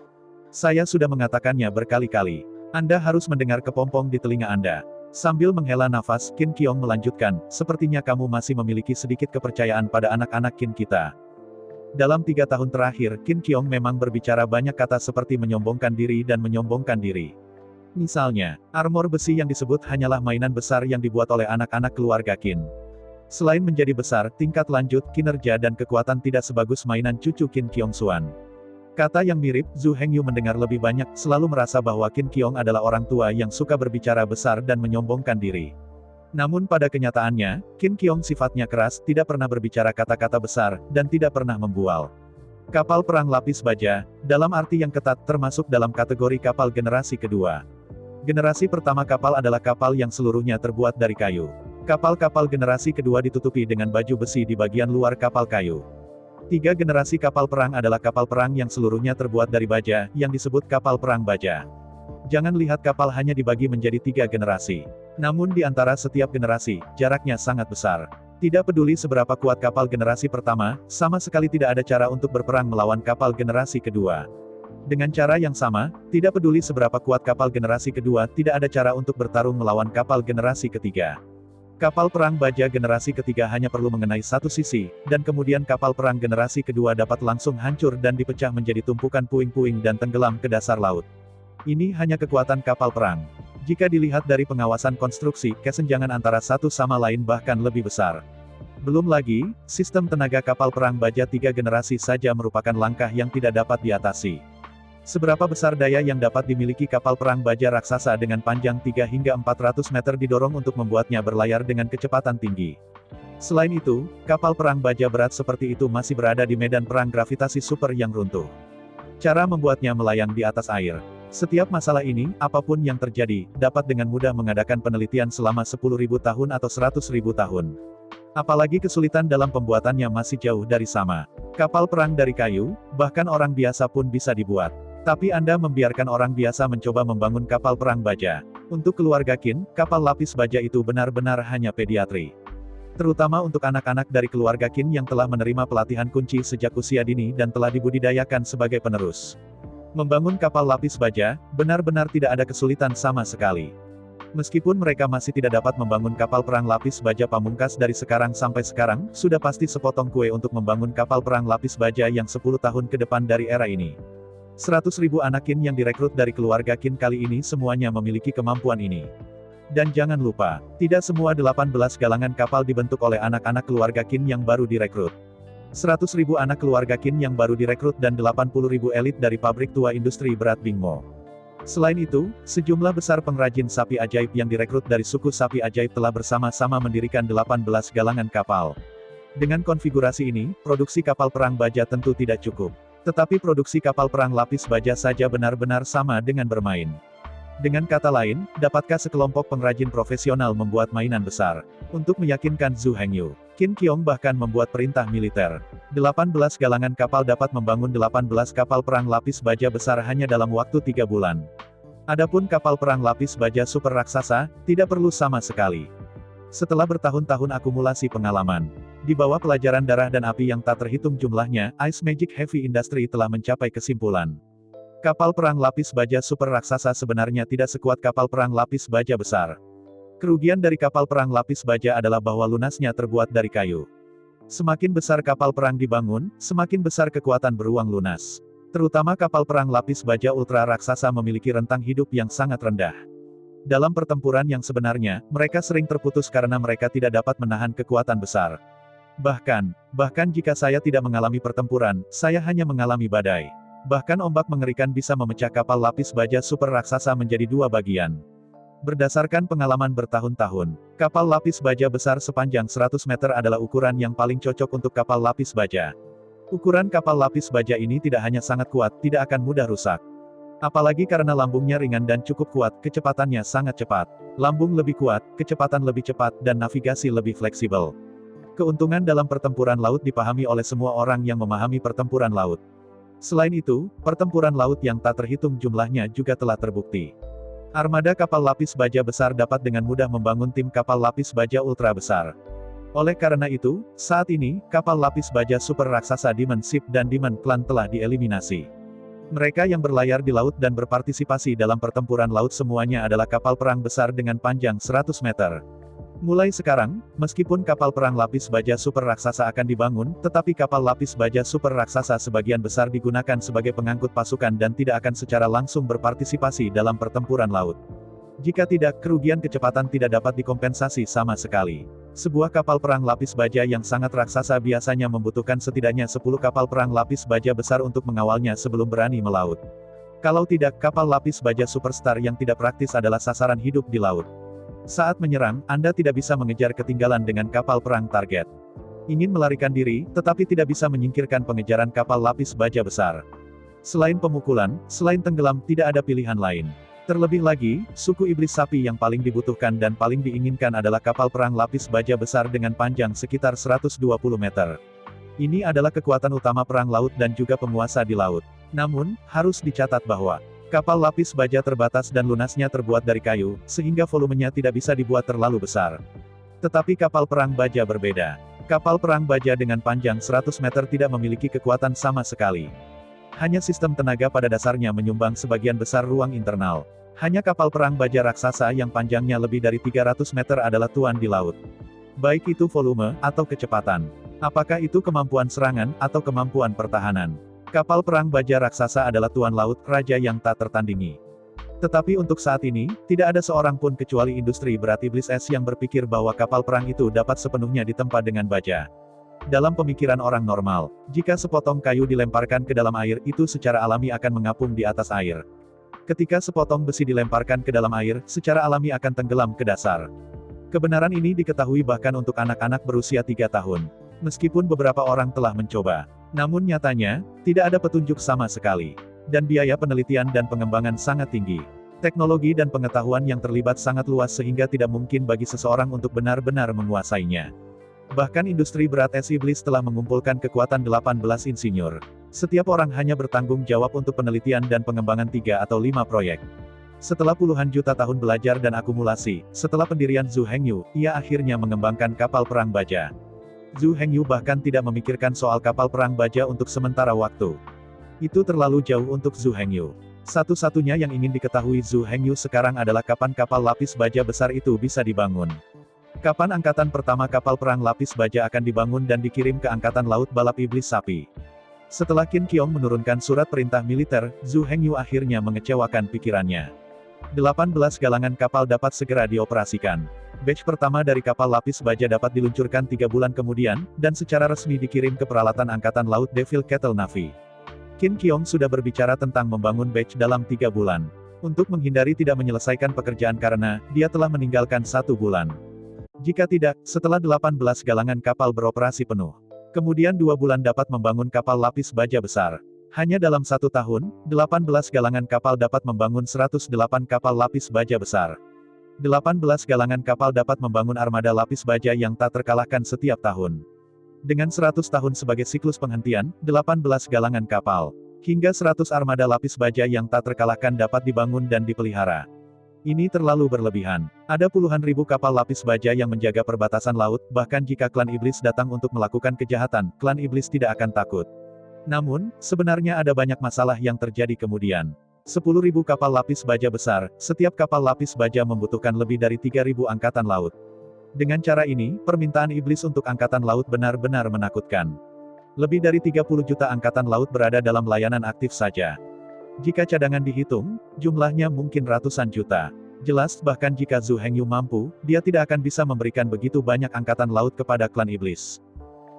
Saya sudah mengatakannya berkali-kali. Anda harus mendengar kepompong di telinga Anda. Sambil menghela nafas, Qin Qiong melanjutkan, sepertinya kamu masih memiliki sedikit kepercayaan pada anak-anak Qin kita. Dalam 3 tahun terakhir, Qin Qiong memang berbicara banyak kata seperti menyombongkan diri dan menyombongkan diri. Misalnya, armor besi yang disebut hanyalah mainan besar yang dibuat oleh anak-anak keluarga Qin. Selain menjadi besar, tingkat lanjut, kinerja dan kekuatan tidak sebagus mainan cucu Qin Qiong Xuan. Kata yang mirip, Zhu Hengyu mendengar lebih banyak, selalu merasa bahwa Qin Qiong adalah orang tua yang suka berbicara besar dan menyombongkan diri. Namun pada kenyataannya, Qin Qiong sifatnya keras, tidak pernah berbicara kata-kata besar, dan tidak pernah membual. Kapal perang lapis baja, dalam arti yang ketat, termasuk dalam kategori kapal generasi kedua. Generasi pertama kapal adalah kapal yang seluruhnya terbuat dari kayu. Kapal-kapal generasi kedua ditutupi dengan baju besi di bagian luar kapal kayu. 3 generasi kapal perang adalah kapal perang yang seluruhnya terbuat dari baja, yang disebut kapal perang baja. Jangan lihat kapal hanya dibagi menjadi 3 generasi. Namun di antara setiap generasi, jaraknya sangat besar. Tidak peduli seberapa kuat kapal generasi pertama, sama sekali tidak ada cara untuk berperang melawan kapal generasi kedua. Dengan cara yang sama, tidak peduli seberapa kuat kapal generasi kedua, tidak ada cara untuk bertarung melawan kapal generasi ketiga. Kapal perang baja generasi ketiga hanya perlu mengenai satu sisi, dan kemudian kapal perang generasi kedua dapat langsung hancur dan dipecah menjadi tumpukan puing-puing dan tenggelam ke dasar laut. Ini hanya kekuatan kapal perang. Jika dilihat dari pengawasan konstruksi, kesenjangan antara satu sama lain bahkan lebih besar. Belum lagi, sistem tenaga kapal perang baja 3 generasi saja merupakan langkah yang tidak dapat diatasi. Seberapa besar daya yang dapat dimiliki kapal perang baja raksasa dengan panjang 3 hingga 400 meter didorong untuk membuatnya berlayar dengan kecepatan tinggi. Selain itu, kapal perang baja berat seperti itu masih berada di medan perang gravitasi super yang runtuh. Cara membuatnya melayang di atas air. Setiap masalah ini, apapun yang terjadi, dapat dengan mudah mengadakan penelitian selama 10.000 tahun atau 100.000 tahun. Apalagi kesulitan dalam pembuatannya masih jauh dari sama. Kapal perang dari kayu, bahkan orang biasa pun bisa dibuat. Tapi Anda membiarkan orang biasa mencoba membangun kapal perang baja. Untuk keluarga Qin, kapal lapis baja itu benar-benar hanya pediatri. Terutama untuk anak-anak dari keluarga Qin yang telah menerima pelatihan kunci sejak usia dini dan telah dibudidayakan sebagai penerus. Membangun kapal lapis baja, benar-benar tidak ada kesulitan sama sekali. Meskipun mereka masih tidak dapat membangun kapal perang lapis baja pamungkas dari sekarang sampai sekarang, sudah pasti sepotong kue untuk membangun kapal perang lapis baja yang 10 tahun ke depan dari era ini. 100.000 anak Qin yang direkrut dari keluarga Qin kali ini semuanya memiliki kemampuan ini. Dan jangan lupa, tidak semua 18 galangan kapal dibentuk oleh anak-anak keluarga Qin yang baru direkrut. 100.000 anak keluarga Qin yang baru direkrut dan 80.000 elit dari pabrik tua industri berat Bingmo. Selain itu, sejumlah besar pengrajin sapi ajaib yang direkrut dari suku sapi ajaib telah bersama-sama mendirikan 18 galangan kapal. Dengan konfigurasi ini, produksi kapal perang baja tentu tidak cukup. Tetapi produksi kapal perang lapis baja saja benar-benar sama dengan bermain. Dengan kata lain, dapatkah sekelompok pengrajin profesional membuat mainan besar? Untuk meyakinkan Zhu Hengyu, Qin Qiong bahkan membuat perintah militer. 18 galangan kapal dapat membangun 18 kapal perang lapis baja besar hanya dalam waktu 3 bulan. Adapun kapal perang lapis baja super raksasa, tidak perlu sama sekali. Setelah bertahun-tahun akumulasi pengalaman, di bawah pelajaran darah dan api yang tak terhitung jumlahnya, Ice Magic Heavy Industry telah mencapai kesimpulan. Kapal perang lapis baja super raksasa sebenarnya tidak sekuat kapal perang lapis baja besar. Kerugian dari kapal perang lapis baja adalah bahwa lunasnya terbuat dari kayu. Semakin besar kapal perang dibangun, semakin besar kekuatan beruang lunas. Terutama kapal perang lapis baja ultra raksasa memiliki rentang hidup yang sangat rendah. Dalam pertempuran yang sebenarnya, mereka sering terputus karena mereka tidak dapat menahan kekuatan besar. Bahkan jika saya tidak mengalami pertempuran, saya hanya mengalami badai. Bahkan ombak mengerikan bisa memecah kapal lapis baja super raksasa menjadi 2 bagian. Berdasarkan pengalaman bertahun-tahun, kapal lapis baja besar sepanjang 100 meter adalah ukuran yang paling cocok untuk kapal lapis baja. Ukuran kapal lapis baja ini tidak hanya sangat kuat, tidak akan mudah rusak. Apalagi karena lambungnya ringan dan cukup kuat, kecepatannya sangat cepat. Lambung lebih kuat, kecepatan lebih cepat, dan navigasi lebih fleksibel. Keuntungan dalam pertempuran laut dipahami oleh semua orang yang memahami pertempuran laut. Selain itu, pertempuran laut yang tak terhitung jumlahnya juga telah terbukti. Armada kapal lapis baja besar dapat dengan mudah membangun tim kapal lapis baja ultra besar. Oleh karena itu, saat ini, kapal lapis baja super raksasa Demon Ship dan Demon Clan telah dieliminasi. Mereka yang berlayar di laut dan berpartisipasi dalam pertempuran laut semuanya adalah kapal perang besar dengan panjang 100 meter. Mulai sekarang, meskipun kapal perang lapis baja super raksasa akan dibangun, tetapi kapal lapis baja super raksasa sebagian besar digunakan sebagai pengangkut pasukan dan tidak akan secara langsung berpartisipasi dalam pertempuran laut. Jika tidak, kerugian kecepatan tidak dapat dikompensasi sama sekali. Sebuah kapal perang lapis baja yang sangat raksasa biasanya membutuhkan setidaknya 10 kapal perang lapis baja besar untuk mengawalnya sebelum berani melaut. Kalau tidak, kapal lapis baja superstar yang tidak praktis adalah sasaran hidup di laut. Saat menyerang, Anda tidak bisa mengejar ketinggalan dengan kapal perang target. Ingin melarikan diri, tetapi tidak bisa menyingkirkan pengejaran kapal lapis baja besar. Selain pemukulan, selain tenggelam, tidak ada pilihan lain. Terlebih lagi, suku iblis sapi yang paling dibutuhkan dan paling diinginkan adalah kapal perang lapis baja besar dengan panjang sekitar 120 meter. Ini adalah kekuatan utama perang laut dan juga penguasa di laut. Namun, harus dicatat bahwa kapal lapis baja terbatas dan lunasnya terbuat dari kayu, sehingga volumenya tidak bisa dibuat terlalu besar. Tetapi kapal perang baja berbeda. Kapal perang baja dengan panjang 100 meter tidak memiliki kekuatan sama sekali. Hanya sistem tenaga pada dasarnya menyumbang sebagian besar ruang internal. Hanya kapal perang baja raksasa yang panjangnya lebih dari 300 meter adalah tuan di laut. Baik itu volume, atau kecepatan. Apakah itu kemampuan serangan, atau kemampuan pertahanan. Kapal perang baja raksasa adalah tuan laut, raja yang tak tertandingi. Tetapi untuk saat ini, tidak ada seorang pun kecuali industri berat iblis es yang berpikir bahwa kapal perang itu dapat sepenuhnya ditempa dengan baja. Dalam pemikiran orang normal, jika sepotong kayu dilemparkan ke dalam air, itu secara alami akan mengapung di atas air. Ketika sepotong besi dilemparkan ke dalam air, secara alami akan tenggelam ke dasar. Kebenaran ini diketahui bahkan untuk anak-anak berusia 3 tahun. Meskipun beberapa orang telah mencoba. Namun nyatanya, tidak ada petunjuk sama sekali. Dan biaya penelitian dan pengembangan sangat tinggi. Teknologi dan pengetahuan yang terlibat sangat luas sehingga tidak mungkin bagi seseorang untuk benar-benar menguasainya. Bahkan industri berat es iblis telah mengumpulkan kekuatan 18 insinyur. Setiap orang hanya bertanggung jawab untuk penelitian dan pengembangan 3 atau 5 proyek. Setelah puluhan juta tahun belajar dan akumulasi, setelah pendirian Zhu Hengyu, ia akhirnya mengembangkan kapal perang baja. Zhu Hengyu bahkan tidak memikirkan soal kapal perang baja untuk sementara waktu. Itu terlalu jauh untuk Zhu Hengyu. Satu-satunya yang ingin diketahui Zhu Hengyu sekarang adalah kapan kapal lapis baja besar itu bisa dibangun. Kapan angkatan pertama kapal perang lapis baja akan dibangun dan dikirim ke angkatan laut balap iblis sapi. Setelah Qin Qiong menurunkan surat perintah militer, Zhu Hengyu akhirnya mengecewakan pikirannya. 18 galangan kapal dapat segera dioperasikan. Batch pertama dari kapal lapis baja dapat diluncurkan 3 bulan kemudian, dan secara resmi dikirim ke peralatan angkatan laut Devil Kettle Navy. Qin Qiong sudah berbicara tentang membangun batch dalam 3 bulan. Untuk menghindari tidak menyelesaikan pekerjaan karena, dia telah meninggalkan 1 bulan. Jika tidak, setelah 18 galangan kapal beroperasi penuh. Kemudian 2 bulan dapat membangun kapal lapis baja besar. Hanya dalam 1 tahun, 18 galangan kapal dapat membangun 108 kapal lapis baja besar. 18 galangan kapal dapat membangun armada lapis baja yang tak terkalahkan setiap tahun. Dengan 100 tahun sebagai siklus penghentian, 18 galangan kapal, hingga 100 armada lapis baja yang tak terkalahkan dapat dibangun dan dipelihara. Ini terlalu berlebihan. Ada puluhan ribu kapal lapis baja yang menjaga perbatasan laut, bahkan jika klan iblis datang untuk melakukan kejahatan, klan iblis tidak akan takut. Namun, sebenarnya ada banyak masalah yang terjadi kemudian. 10.000 kapal lapis baja besar, setiap kapal lapis baja membutuhkan lebih dari 3.000 angkatan laut. Dengan cara ini, permintaan iblis untuk angkatan laut benar-benar menakutkan. Lebih dari 30 juta angkatan laut berada dalam layanan aktif saja. Jika cadangan dihitung, jumlahnya mungkin ratusan juta. Jelas, bahkan jika Zhu Hengyu mampu, dia tidak akan bisa memberikan begitu banyak angkatan laut kepada klan iblis.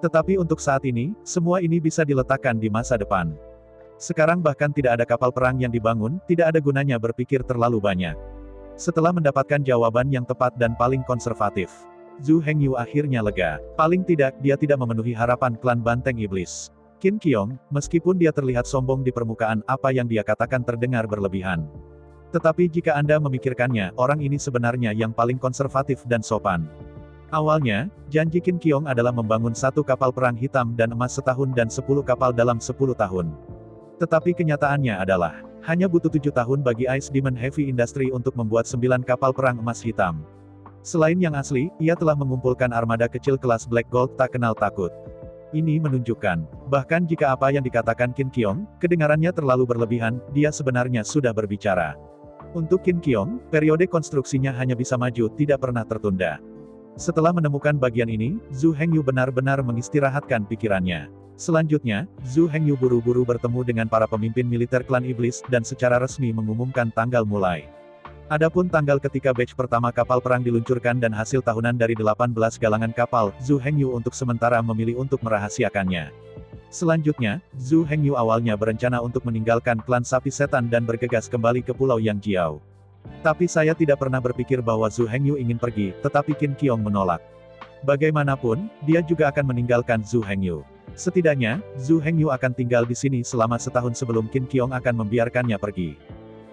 Tetapi untuk saat ini, semua ini bisa diletakkan di masa depan. Sekarang bahkan tidak ada kapal perang yang dibangun, tidak ada gunanya berpikir terlalu banyak. Setelah mendapatkan jawaban yang tepat dan paling konservatif, Zhu Hengyu akhirnya lega. Paling tidak, dia tidak memenuhi harapan klan Banteng Iblis. Qin Qiong, meskipun dia terlihat sombong di permukaan, apa yang dia katakan terdengar berlebihan. Tetapi jika Anda memikirkannya, orang ini sebenarnya yang paling konservatif dan sopan. Awalnya, janji Qin Qiong adalah membangun 1 kapal perang hitam dan emas setahun dan 10 kapal dalam 10 tahun. Tetapi kenyataannya adalah, hanya butuh 7 tahun bagi Ice Demon Heavy Industry untuk membuat 9 kapal perang emas hitam. Selain yang asli, ia telah mengumpulkan armada kecil kelas Black Gold tak kenal takut. Ini menunjukkan, bahkan jika apa yang dikatakan Qin Qiong, kedengarannya terlalu berlebihan, dia sebenarnya sudah berbicara. Untuk Qin Qiong, periode konstruksinya hanya bisa maju, tidak pernah tertunda. Setelah menemukan bagian ini, Zhu Hengyu benar-benar mengistirahatkan pikirannya. Selanjutnya, Zhu Hengyu buru-buru bertemu dengan para pemimpin militer klan iblis, dan secara resmi mengumumkan tanggal mulai. Adapun tanggal ketika batch pertama kapal perang diluncurkan dan hasil tahunan dari 18 galangan kapal, Zhu Hengyu untuk sementara memilih untuk merahasiakannya. Selanjutnya, Zhu Hengyu awalnya berencana untuk meninggalkan klan sapi setan dan bergegas kembali ke Pulau Yangjiao. Tapi saya tidak pernah berpikir bahwa Zhu Hengyu ingin pergi, tetapi Qin Qiong menolak. Bagaimanapun, dia juga akan meninggalkan Zhu Hengyu. Setidaknya, Zhu Hengyu akan tinggal di sini selama setahun sebelum Qin Qiong akan membiarkannya pergi.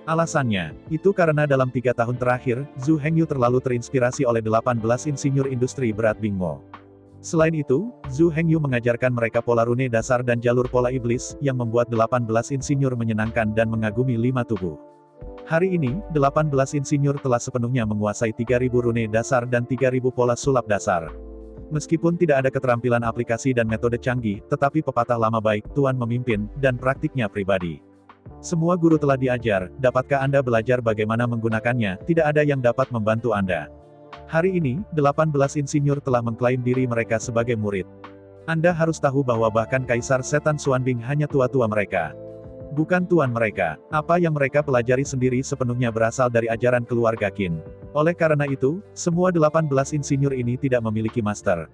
Alasannya, itu karena dalam 3 tahun terakhir, Zhu Hengyu terlalu terinspirasi oleh 18 insinyur industri berat Bingmo. Selain itu, Zhu Hengyu mengajarkan mereka pola rune dasar dan jalur pola iblis, yang membuat 18 insinyur menyenangkan dan mengagumi 5 tubuh. Hari ini, 18 insinyur telah sepenuhnya menguasai 3.000 rune dasar dan 3.000 pola sulap dasar. Meskipun tidak ada keterampilan aplikasi dan metode canggih, tetapi pepatah lama baik, Tuan memimpin, dan praktiknya pribadi. Semua guru telah diajar, dapatkah Anda belajar bagaimana menggunakannya, tidak ada yang dapat membantu Anda. Hari ini, 18 insinyur telah mengklaim diri mereka sebagai murid. Anda harus tahu bahwa bahkan Kaisar Setan Xuanbing hanya tua-tua mereka. Bukan tuan mereka. Apa yang mereka pelajari sendiri sepenuhnya berasal dari ajaran keluarga Qin. Oleh karena itu, semua 18 insinyur ini tidak memiliki master.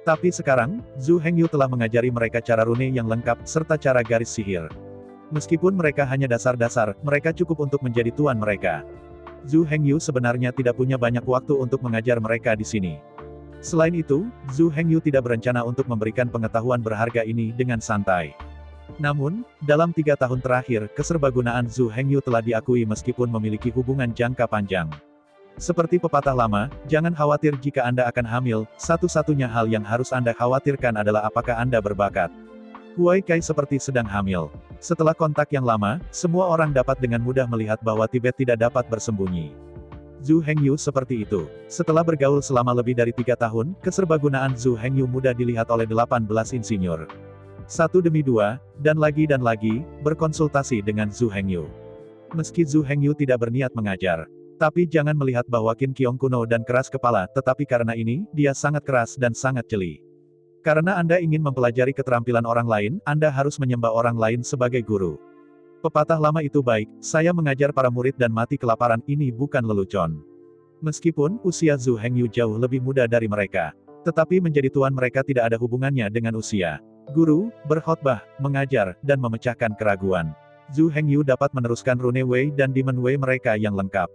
Tapi sekarang, Zhu Hengyu telah mengajari mereka cara rune yang lengkap, serta cara garis sihir. Meskipun mereka hanya dasar-dasar, mereka cukup untuk menjadi tuan mereka. Zhu Hengyu sebenarnya tidak punya banyak waktu untuk mengajar mereka di sini. Selain itu, Zhu Hengyu tidak berencana untuk memberikan pengetahuan berharga ini dengan santai. Namun, dalam 3 tahun terakhir, keserbagunaan Zhu Hengyu telah diakui meskipun memiliki hubungan jangka panjang. Seperti pepatah lama, jangan khawatir jika Anda akan hamil, satu-satunya hal yang harus Anda khawatirkan adalah apakah Anda berbakat. Huai Kai seperti sedang hamil. Setelah kontak yang lama, semua orang dapat dengan mudah melihat bahwa Tibet tidak dapat bersembunyi. Zhu Hengyu seperti itu. Setelah bergaul selama lebih dari 3 tahun, keserbagunaan Zhu Hengyu mudah dilihat oleh 18 insinyur. Satu demi dua, dan lagi, berkonsultasi dengan Zhu Hengyu. Meski Zhu Hengyu tidak berniat mengajar, tapi jangan melihat bahwa Qin Qiong kuno dan keras kepala, tetapi karena ini, dia sangat keras dan sangat jeli. Karena Anda ingin mempelajari keterampilan orang lain, Anda harus menyembah orang lain sebagai guru. Pepatah lama itu baik, saya mengajar para murid dan mati kelaparan, ini bukan lelucon. Meskipun, usia Zhu Hengyu jauh lebih muda dari mereka. Tetapi menjadi tuan mereka tidak ada hubungannya dengan usia. Guru, berkhotbah, mengajar, dan memecahkan keraguan. Zhu Hengyu dapat meneruskan rune Wei dan Demon Wei mereka yang lengkap.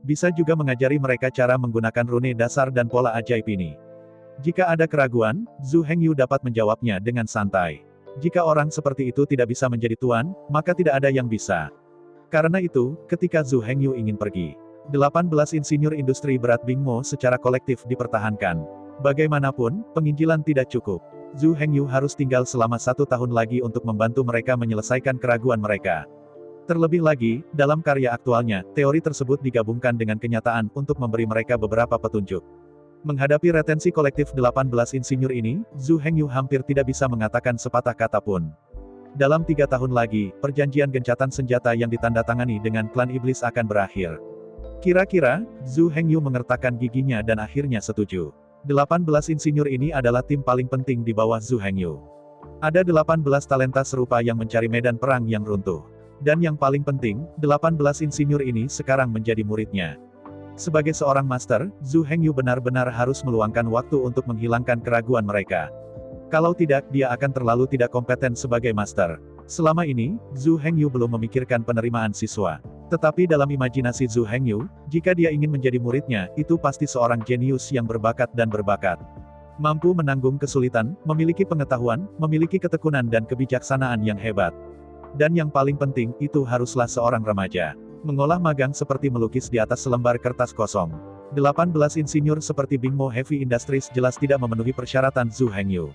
Bisa juga mengajari mereka cara menggunakan rune dasar dan pola ajaib ini. Jika ada keraguan, Zhu Hengyu dapat menjawabnya dengan santai. Jika orang seperti itu tidak bisa menjadi tuan, maka tidak ada yang bisa. Karena itu, ketika Zhu Hengyu ingin pergi, 18 insinyur industri berat Bingmo secara kolektif dipertahankan. Bagaimanapun, penginjilan tidak cukup. Zhu Hengyu harus tinggal selama 1 tahun lagi untuk membantu mereka menyelesaikan keraguan mereka. Terlebih lagi, dalam karya aktualnya, teori tersebut digabungkan dengan kenyataan untuk memberi mereka beberapa petunjuk. Menghadapi retensi kolektif 18 insinyur ini, Zhu Hengyu hampir tidak bisa mengatakan sepatah kata pun. Dalam 3 tahun lagi, perjanjian gencatan senjata yang ditandatangani dengan klan iblis akan berakhir. Kira-kira, Zhu Hengyu mengertakkan giginya dan akhirnya setuju. 18 insinyur ini adalah tim paling penting di bawah Zhu Hengyu. Ada 18 talenta serupa yang mencari medan perang yang runtuh. Dan yang paling penting, 18 insinyur ini sekarang menjadi muridnya. Sebagai seorang master, Zhu Hengyu benar-benar harus meluangkan waktu untuk menghilangkan keraguan mereka. Kalau tidak, dia akan terlalu tidak kompeten sebagai master. Selama ini, Zhu Hengyu belum memikirkan penerimaan siswa. Tetapi dalam imajinasi Zhu Hengyu, jika dia ingin menjadi muridnya, itu pasti seorang jenius yang berbakat dan berbakat. Mampu menanggung kesulitan, memiliki pengetahuan, memiliki ketekunan dan kebijaksanaan yang hebat. Dan yang paling penting, itu haruslah seorang remaja. Mengolah magang seperti melukis di atas selembar kertas kosong. 18 insinyur seperti Bingmo Heavy Industries jelas tidak memenuhi persyaratan Zhu Hengyu.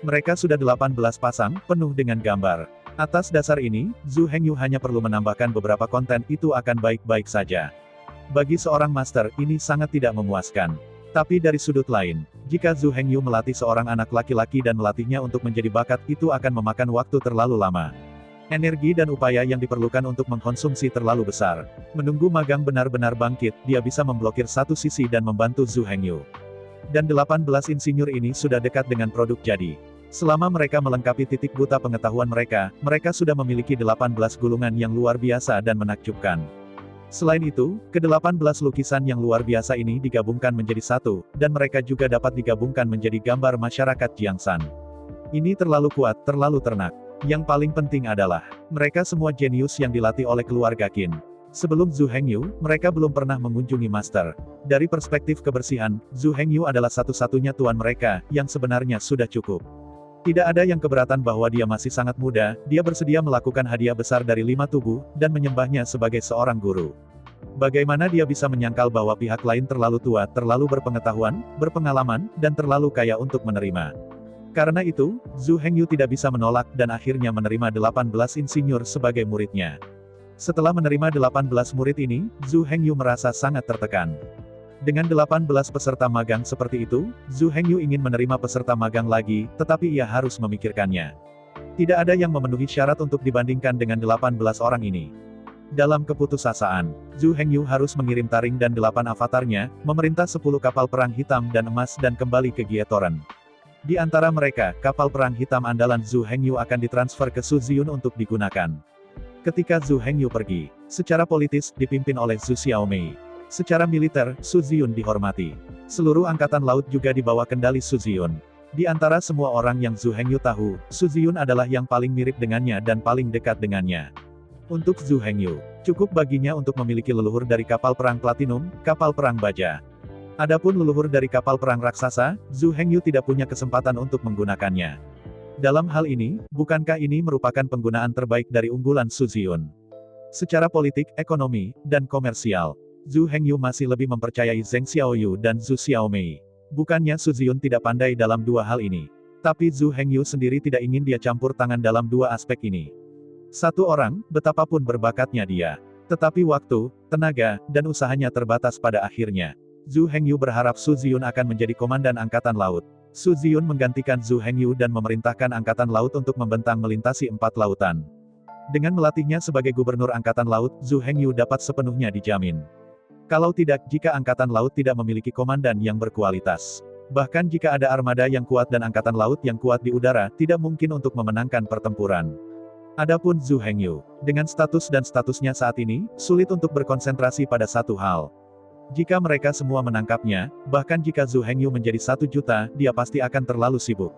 Mereka sudah 18 pasang, penuh dengan gambar. Atas dasar ini, Zhu Hengyu hanya perlu menambahkan beberapa konten, itu akan baik-baik saja. Bagi seorang master, ini sangat tidak memuaskan. Tapi dari sudut lain, jika Zhu Hengyu melatih seorang anak laki-laki dan melatihnya untuk menjadi bakat, itu akan memakan waktu terlalu lama. Energi dan upaya yang diperlukan untuk mengkonsumsi terlalu besar. Menunggu magang benar-benar bangkit, dia bisa memblokir satu sisi dan membantu Zhu Hengyu. Dan 18 insinyur ini sudah dekat dengan produk jadi. Selama mereka melengkapi titik buta pengetahuan mereka, mereka sudah memiliki 18 gulungan yang luar biasa dan menakjubkan. Selain itu, ke-18 lukisan yang luar biasa ini digabungkan menjadi satu, dan mereka juga dapat digabungkan menjadi gambar masyarakat Jiangsan. Ini terlalu kuat, terlalu ternak. Yang paling penting adalah, mereka semua jenius yang dilatih oleh keluarga Qin. Sebelum Zhu Hengyu, mereka belum pernah mengunjungi master. Dari perspektif kebersihan, Zhu Hengyu adalah satu-satunya tuan mereka, yang sebenarnya sudah cukup. Tidak ada yang keberatan bahwa dia masih sangat muda, dia bersedia melakukan hadiah besar dari 5 tubuh, dan menyembahnya sebagai seorang guru. Bagaimana dia bisa menyangkal bahwa pihak lain terlalu tua, terlalu berpengetahuan, berpengalaman, dan terlalu kaya untuk menerima. Karena itu, Zhu Hengyu tidak bisa menolak dan akhirnya menerima 18 insinyur sebagai muridnya. Setelah menerima 18 murid ini, Zhu Hengyu merasa sangat tertekan. Dengan 18 peserta magang seperti itu, Zhu Hengyu ingin menerima peserta magang lagi, tetapi ia harus memikirkannya. Tidak ada yang memenuhi syarat untuk dibandingkan dengan 18 orang ini. Dalam keputusasaan, Zhu Hengyu harus mengirim Taring dan 8 avatarnya, memerintah 10 kapal perang hitam dan emas dan kembali ke Gietoren. Di antara mereka, kapal perang hitam andalan Zhu Hengyu akan ditransfer ke Su Ziyun untuk digunakan. Ketika Zhu Hengyu pergi, secara politis, dipimpin oleh Zhu Xiaomei. Secara militer, Su Ziyun dihormati. Seluruh angkatan laut juga di bawah kendali Su Ziyun. Di antara semua orang yang Zhu Hengyu tahu, Su Ziyun adalah yang paling mirip dengannya dan paling dekat dengannya. Untuk Zhu Hengyu, cukup baginya untuk memiliki leluhur dari kapal perang platinum, kapal perang baja. Adapun leluhur dari kapal perang raksasa, Zhu Hengyu tidak punya kesempatan untuk menggunakannya. Dalam hal ini, bukankah ini merupakan penggunaan terbaik dari unggulan Su Ziyun? Secara politik, ekonomi, dan komersial, Zhu Hengyu masih lebih mempercayai Zheng Xiaoyu dan Zhu Xiaomei. Bukannya Su Ziyun tidak pandai dalam dua hal ini. Tapi Zhu Hengyu sendiri tidak ingin dia campur tangan dalam dua aspek ini. Satu orang, betapapun berbakatnya dia. Tetapi waktu, tenaga, dan usahanya terbatas pada akhirnya. Zhu Hengyu berharap Su Ziyun akan menjadi komandan angkatan laut. Su Ziyun menggantikan Zhu Hengyu dan memerintahkan angkatan laut untuk membentang melintasi 4 lautan. Dengan melatihnya sebagai gubernur angkatan laut, Zhu Hengyu dapat sepenuhnya dijamin. Kalau tidak, jika angkatan laut tidak memiliki komandan yang berkualitas. Bahkan jika ada armada yang kuat dan angkatan laut yang kuat di udara, tidak mungkin untuk memenangkan pertempuran. Adapun Zhu Hengyu, dengan status dan statusnya saat ini, sulit untuk berkonsentrasi pada satu hal. Jika mereka semua menangkapnya, bahkan jika Zhu Hengyu menjadi 1 juta, dia pasti akan terlalu sibuk.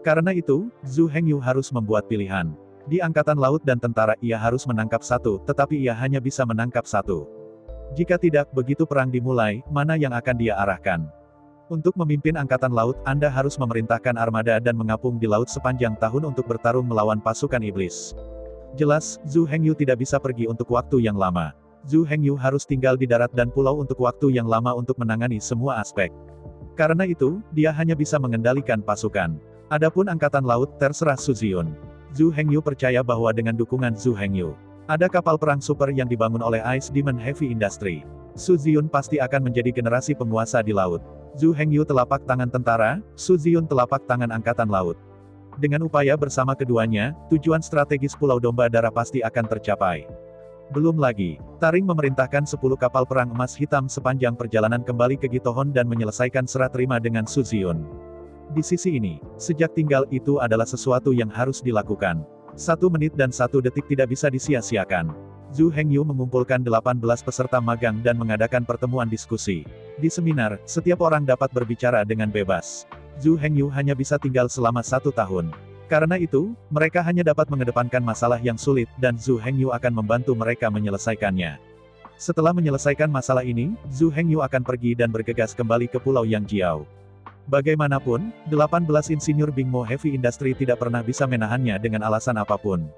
Karena itu, Zhu Hengyu harus membuat pilihan. Di angkatan laut dan tentara ia harus menangkap 1, tetapi ia hanya bisa menangkap 1. Jika tidak, begitu perang dimulai, mana yang akan dia arahkan? Untuk memimpin angkatan laut, Anda harus memerintahkan armada dan mengapung di laut sepanjang tahun untuk bertarung melawan pasukan iblis. Jelas, Zhu Hengyu tidak bisa pergi untuk waktu yang lama. Zhu Hengyu harus tinggal di darat dan pulau untuk waktu yang lama untuk menangani semua aspek. Karena itu, dia hanya bisa mengendalikan pasukan. Adapun angkatan laut, terserah Su Ziyun. Zhu Hengyu percaya bahwa dengan dukungan Zhu Hengyu, ada kapal perang super yang dibangun oleh Ice Demon Heavy Industry. Su Ziyun pasti akan menjadi generasi penguasa di laut. Zhu Hengyu telapak tangan tentara, Su Ziyun telapak tangan angkatan laut. Dengan upaya bersama keduanya, tujuan strategis Pulau Domba Darah pasti akan tercapai. Belum lagi, Taring memerintahkan 10 kapal perang emas hitam sepanjang perjalanan kembali ke Gitohon dan menyelesaikan serah terima dengan Su Ziyun. Di sisi ini, sejak tinggal itu adalah sesuatu yang harus dilakukan. 1 menit dan 1 detik tidak bisa disia-siakan. Zhu Hengyu mengumpulkan 18 peserta magang dan mengadakan pertemuan diskusi. Di seminar, setiap orang dapat berbicara dengan bebas. Zhu Hengyu hanya bisa tinggal selama 1 tahun. Karena itu, mereka hanya dapat mengedepankan masalah yang sulit, dan Zhu Hengyu akan membantu mereka menyelesaikannya. Setelah menyelesaikan masalah ini, Zhu Hengyu akan pergi dan bergegas kembali ke Pulau Yangjiao. Bagaimanapun, 18 insinyur Bingmo Heavy Industry tidak pernah bisa menahannya dengan alasan apapun.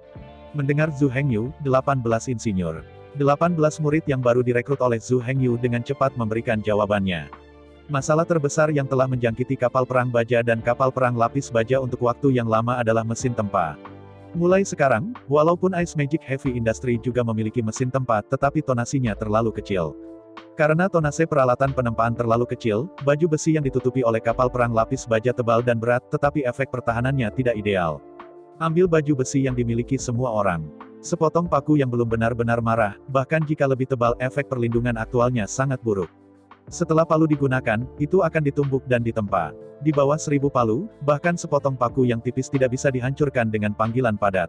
Mendengar Zhu Hengyu, 18 insinyur, 18 murid yang baru direkrut oleh Zhu Hengyu dengan cepat memberikan jawabannya. Masalah terbesar yang telah menjangkiti kapal perang baja dan kapal perang lapis baja untuk waktu yang lama adalah mesin tempa. Mulai sekarang, walaupun Ice Magic Heavy Industry juga memiliki mesin tempa, tetapi tonasinya terlalu kecil. Karena tonase peralatan penempaan terlalu kecil, baju besi yang ditutupi oleh kapal perang lapis baja tebal dan berat, tetapi efek pertahanannya tidak ideal. Ambil baju besi yang dimiliki semua orang. Sepotong paku yang belum benar-benar marah, bahkan jika lebih tebal, efek perlindungan aktualnya sangat buruk. Setelah palu digunakan, itu akan ditumbuk dan ditempa. Di bawah 1000 palu, bahkan sepotong paku yang tipis tidak bisa dihancurkan dengan panggilan padat.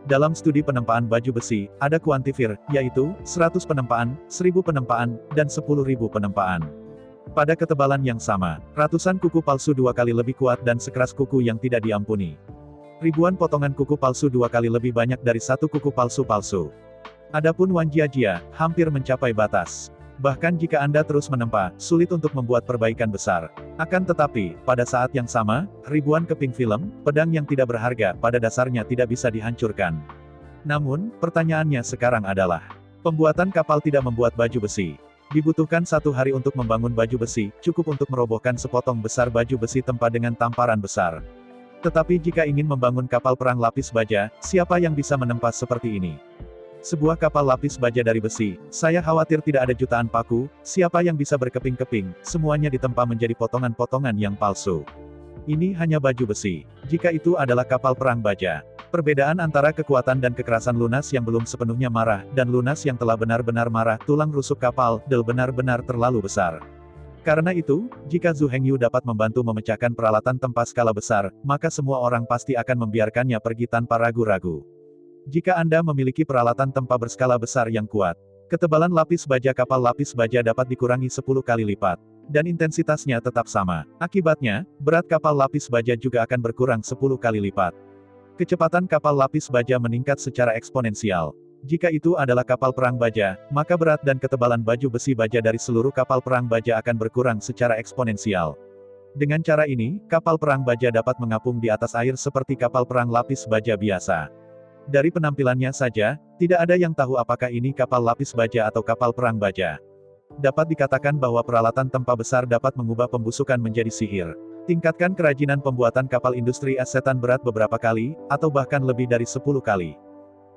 Dalam studi penempaan baju besi, ada kuantifir, yaitu 100 penempaan, 1000 penempaan, dan 10.000 penempaan. Pada ketebalan yang sama, ratusan kuku palsu 2 kali lebih kuat dan sekeras kuku yang tidak diampuni. Ribuan potongan kuku palsu 2 kali lebih banyak dari 1 kuku palsu. Adapun Wan Jiajia, hampir mencapai batas. Bahkan jika Anda terus menempa, sulit untuk membuat perbaikan besar. Akan tetapi, pada saat yang sama, ribuan keping film, pedang yang tidak berharga, pada dasarnya tidak bisa dihancurkan. Namun, pertanyaannya sekarang adalah, pembuatan kapal tidak membuat baju besi. Dibutuhkan 1 hari untuk membangun baju besi, cukup untuk merobohkan sepotong besar baju besi tempa dengan tamparan besar. Tetapi jika ingin membangun kapal perang lapis baja, siapa yang bisa menempa seperti ini? Sebuah kapal lapis baja dari besi, saya khawatir tidak ada jutaan paku, siapa yang bisa berkeping-keping, semuanya ditempa menjadi potongan-potongan yang palsu. Ini hanya baju besi. Jika itu adalah kapal perang baja. Perbedaan antara kekuatan dan kekerasan lunas yang belum sepenuhnya marah, dan lunas yang telah benar-benar marah, tulang rusuk kapal, del benar-benar terlalu besar. Karena itu, jika Zhu Hengyu dapat membantu memecahkan peralatan tempa skala besar, maka semua orang pasti akan membiarkannya pergi tanpa ragu-ragu. Jika Anda memiliki peralatan tempa berskala besar yang kuat, ketebalan lapis baja kapal lapis baja dapat dikurangi 10 kali lipat, dan intensitasnya tetap sama. Akibatnya, berat kapal lapis baja juga akan berkurang 10 kali lipat. Kecepatan kapal lapis baja meningkat secara eksponensial. Jika itu adalah kapal perang baja, maka berat dan ketebalan baju besi baja dari seluruh kapal perang baja akan berkurang secara eksponensial. Dengan cara ini, kapal perang baja dapat mengapung di atas air seperti kapal perang lapis baja biasa. Dari penampilannya saja, tidak ada yang tahu apakah ini kapal lapis baja atau kapal perang baja. dapat dikatakan bahwa peralatan tempa besar dapat mengubah pembusukan menjadi sihir. Tingkatkan kerajinan pembuatan kapal industri asetan berat beberapa kali, atau bahkan lebih dari 10 kali.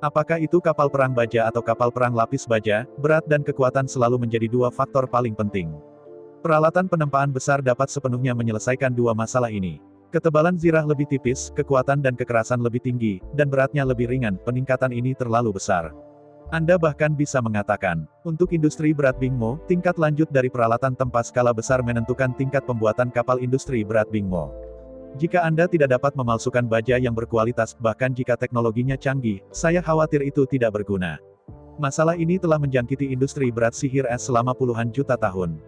Apakah itu kapal perang baja atau kapal perang lapis baja, berat dan kekuatan selalu menjadi dua faktor paling penting. Peralatan penempaan besar dapat sepenuhnya menyelesaikan dua masalah ini. Ketebalan zirah lebih tipis, kekuatan dan kekerasan lebih tinggi, dan beratnya lebih ringan, peningkatan ini terlalu besar. Anda bahkan bisa mengatakan, untuk industri berat Bingmo, tingkat lanjut dari peralatan tempa skala besar menentukan tingkat pembuatan kapal industri berat Bingmo. Jika Anda tidak dapat memalsukan baja yang berkualitas, bahkan jika teknologinya canggih, saya khawatir itu tidak berguna. Masalah ini telah menjangkiti industri berat sihir es selama puluhan juta tahun.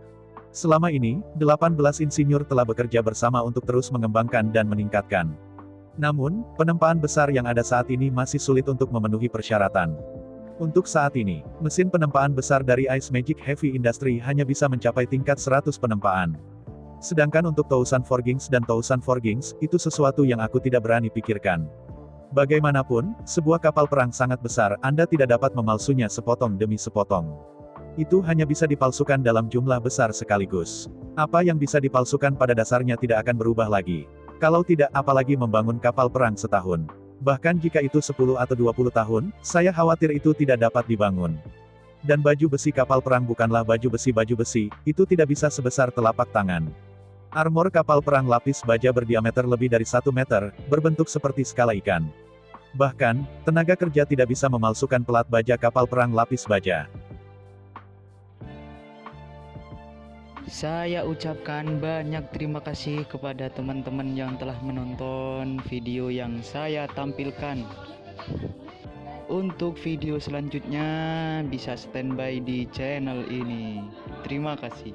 Selama ini, 18 insinyur telah bekerja bersama untuk terus mengembangkan dan meningkatkan. Namun, penempaan besar yang ada saat ini masih sulit untuk memenuhi persyaratan. Untuk saat ini, mesin penempaan besar dari Ice Magic Heavy Industry hanya bisa mencapai tingkat 100 penempaan. Sedangkan untuk Tousan Forgings dan Tousan Forgings, itu sesuatu yang aku tidak berani pikirkan. Bagaimanapun, sebuah kapal perang sangat besar, Anda tidak dapat memalsunya sepotong demi sepotong. Itu hanya bisa dipalsukan dalam jumlah besar sekaligus. Apa yang bisa dipalsukan pada dasarnya tidak akan berubah lagi. Kalau tidak, apalagi membangun kapal perang setahun. Bahkan jika itu 10 atau 20 tahun, saya khawatir itu tidak dapat dibangun. Dan baju besi kapal perang bukanlah baju besi, itu tidak bisa sebesar telapak tangan. Armor kapal perang lapis baja berdiameter lebih dari 1 meter, berbentuk seperti skala ikan. Bahkan, tenaga kerja tidak bisa memalsukan pelat baja kapal perang lapis baja. Saya ucapkan banyak terima kasih kepada teman-teman yang telah menonton video yang saya tampilkan. Untuk video selanjutnya bisa standby di channel ini. Terima kasih.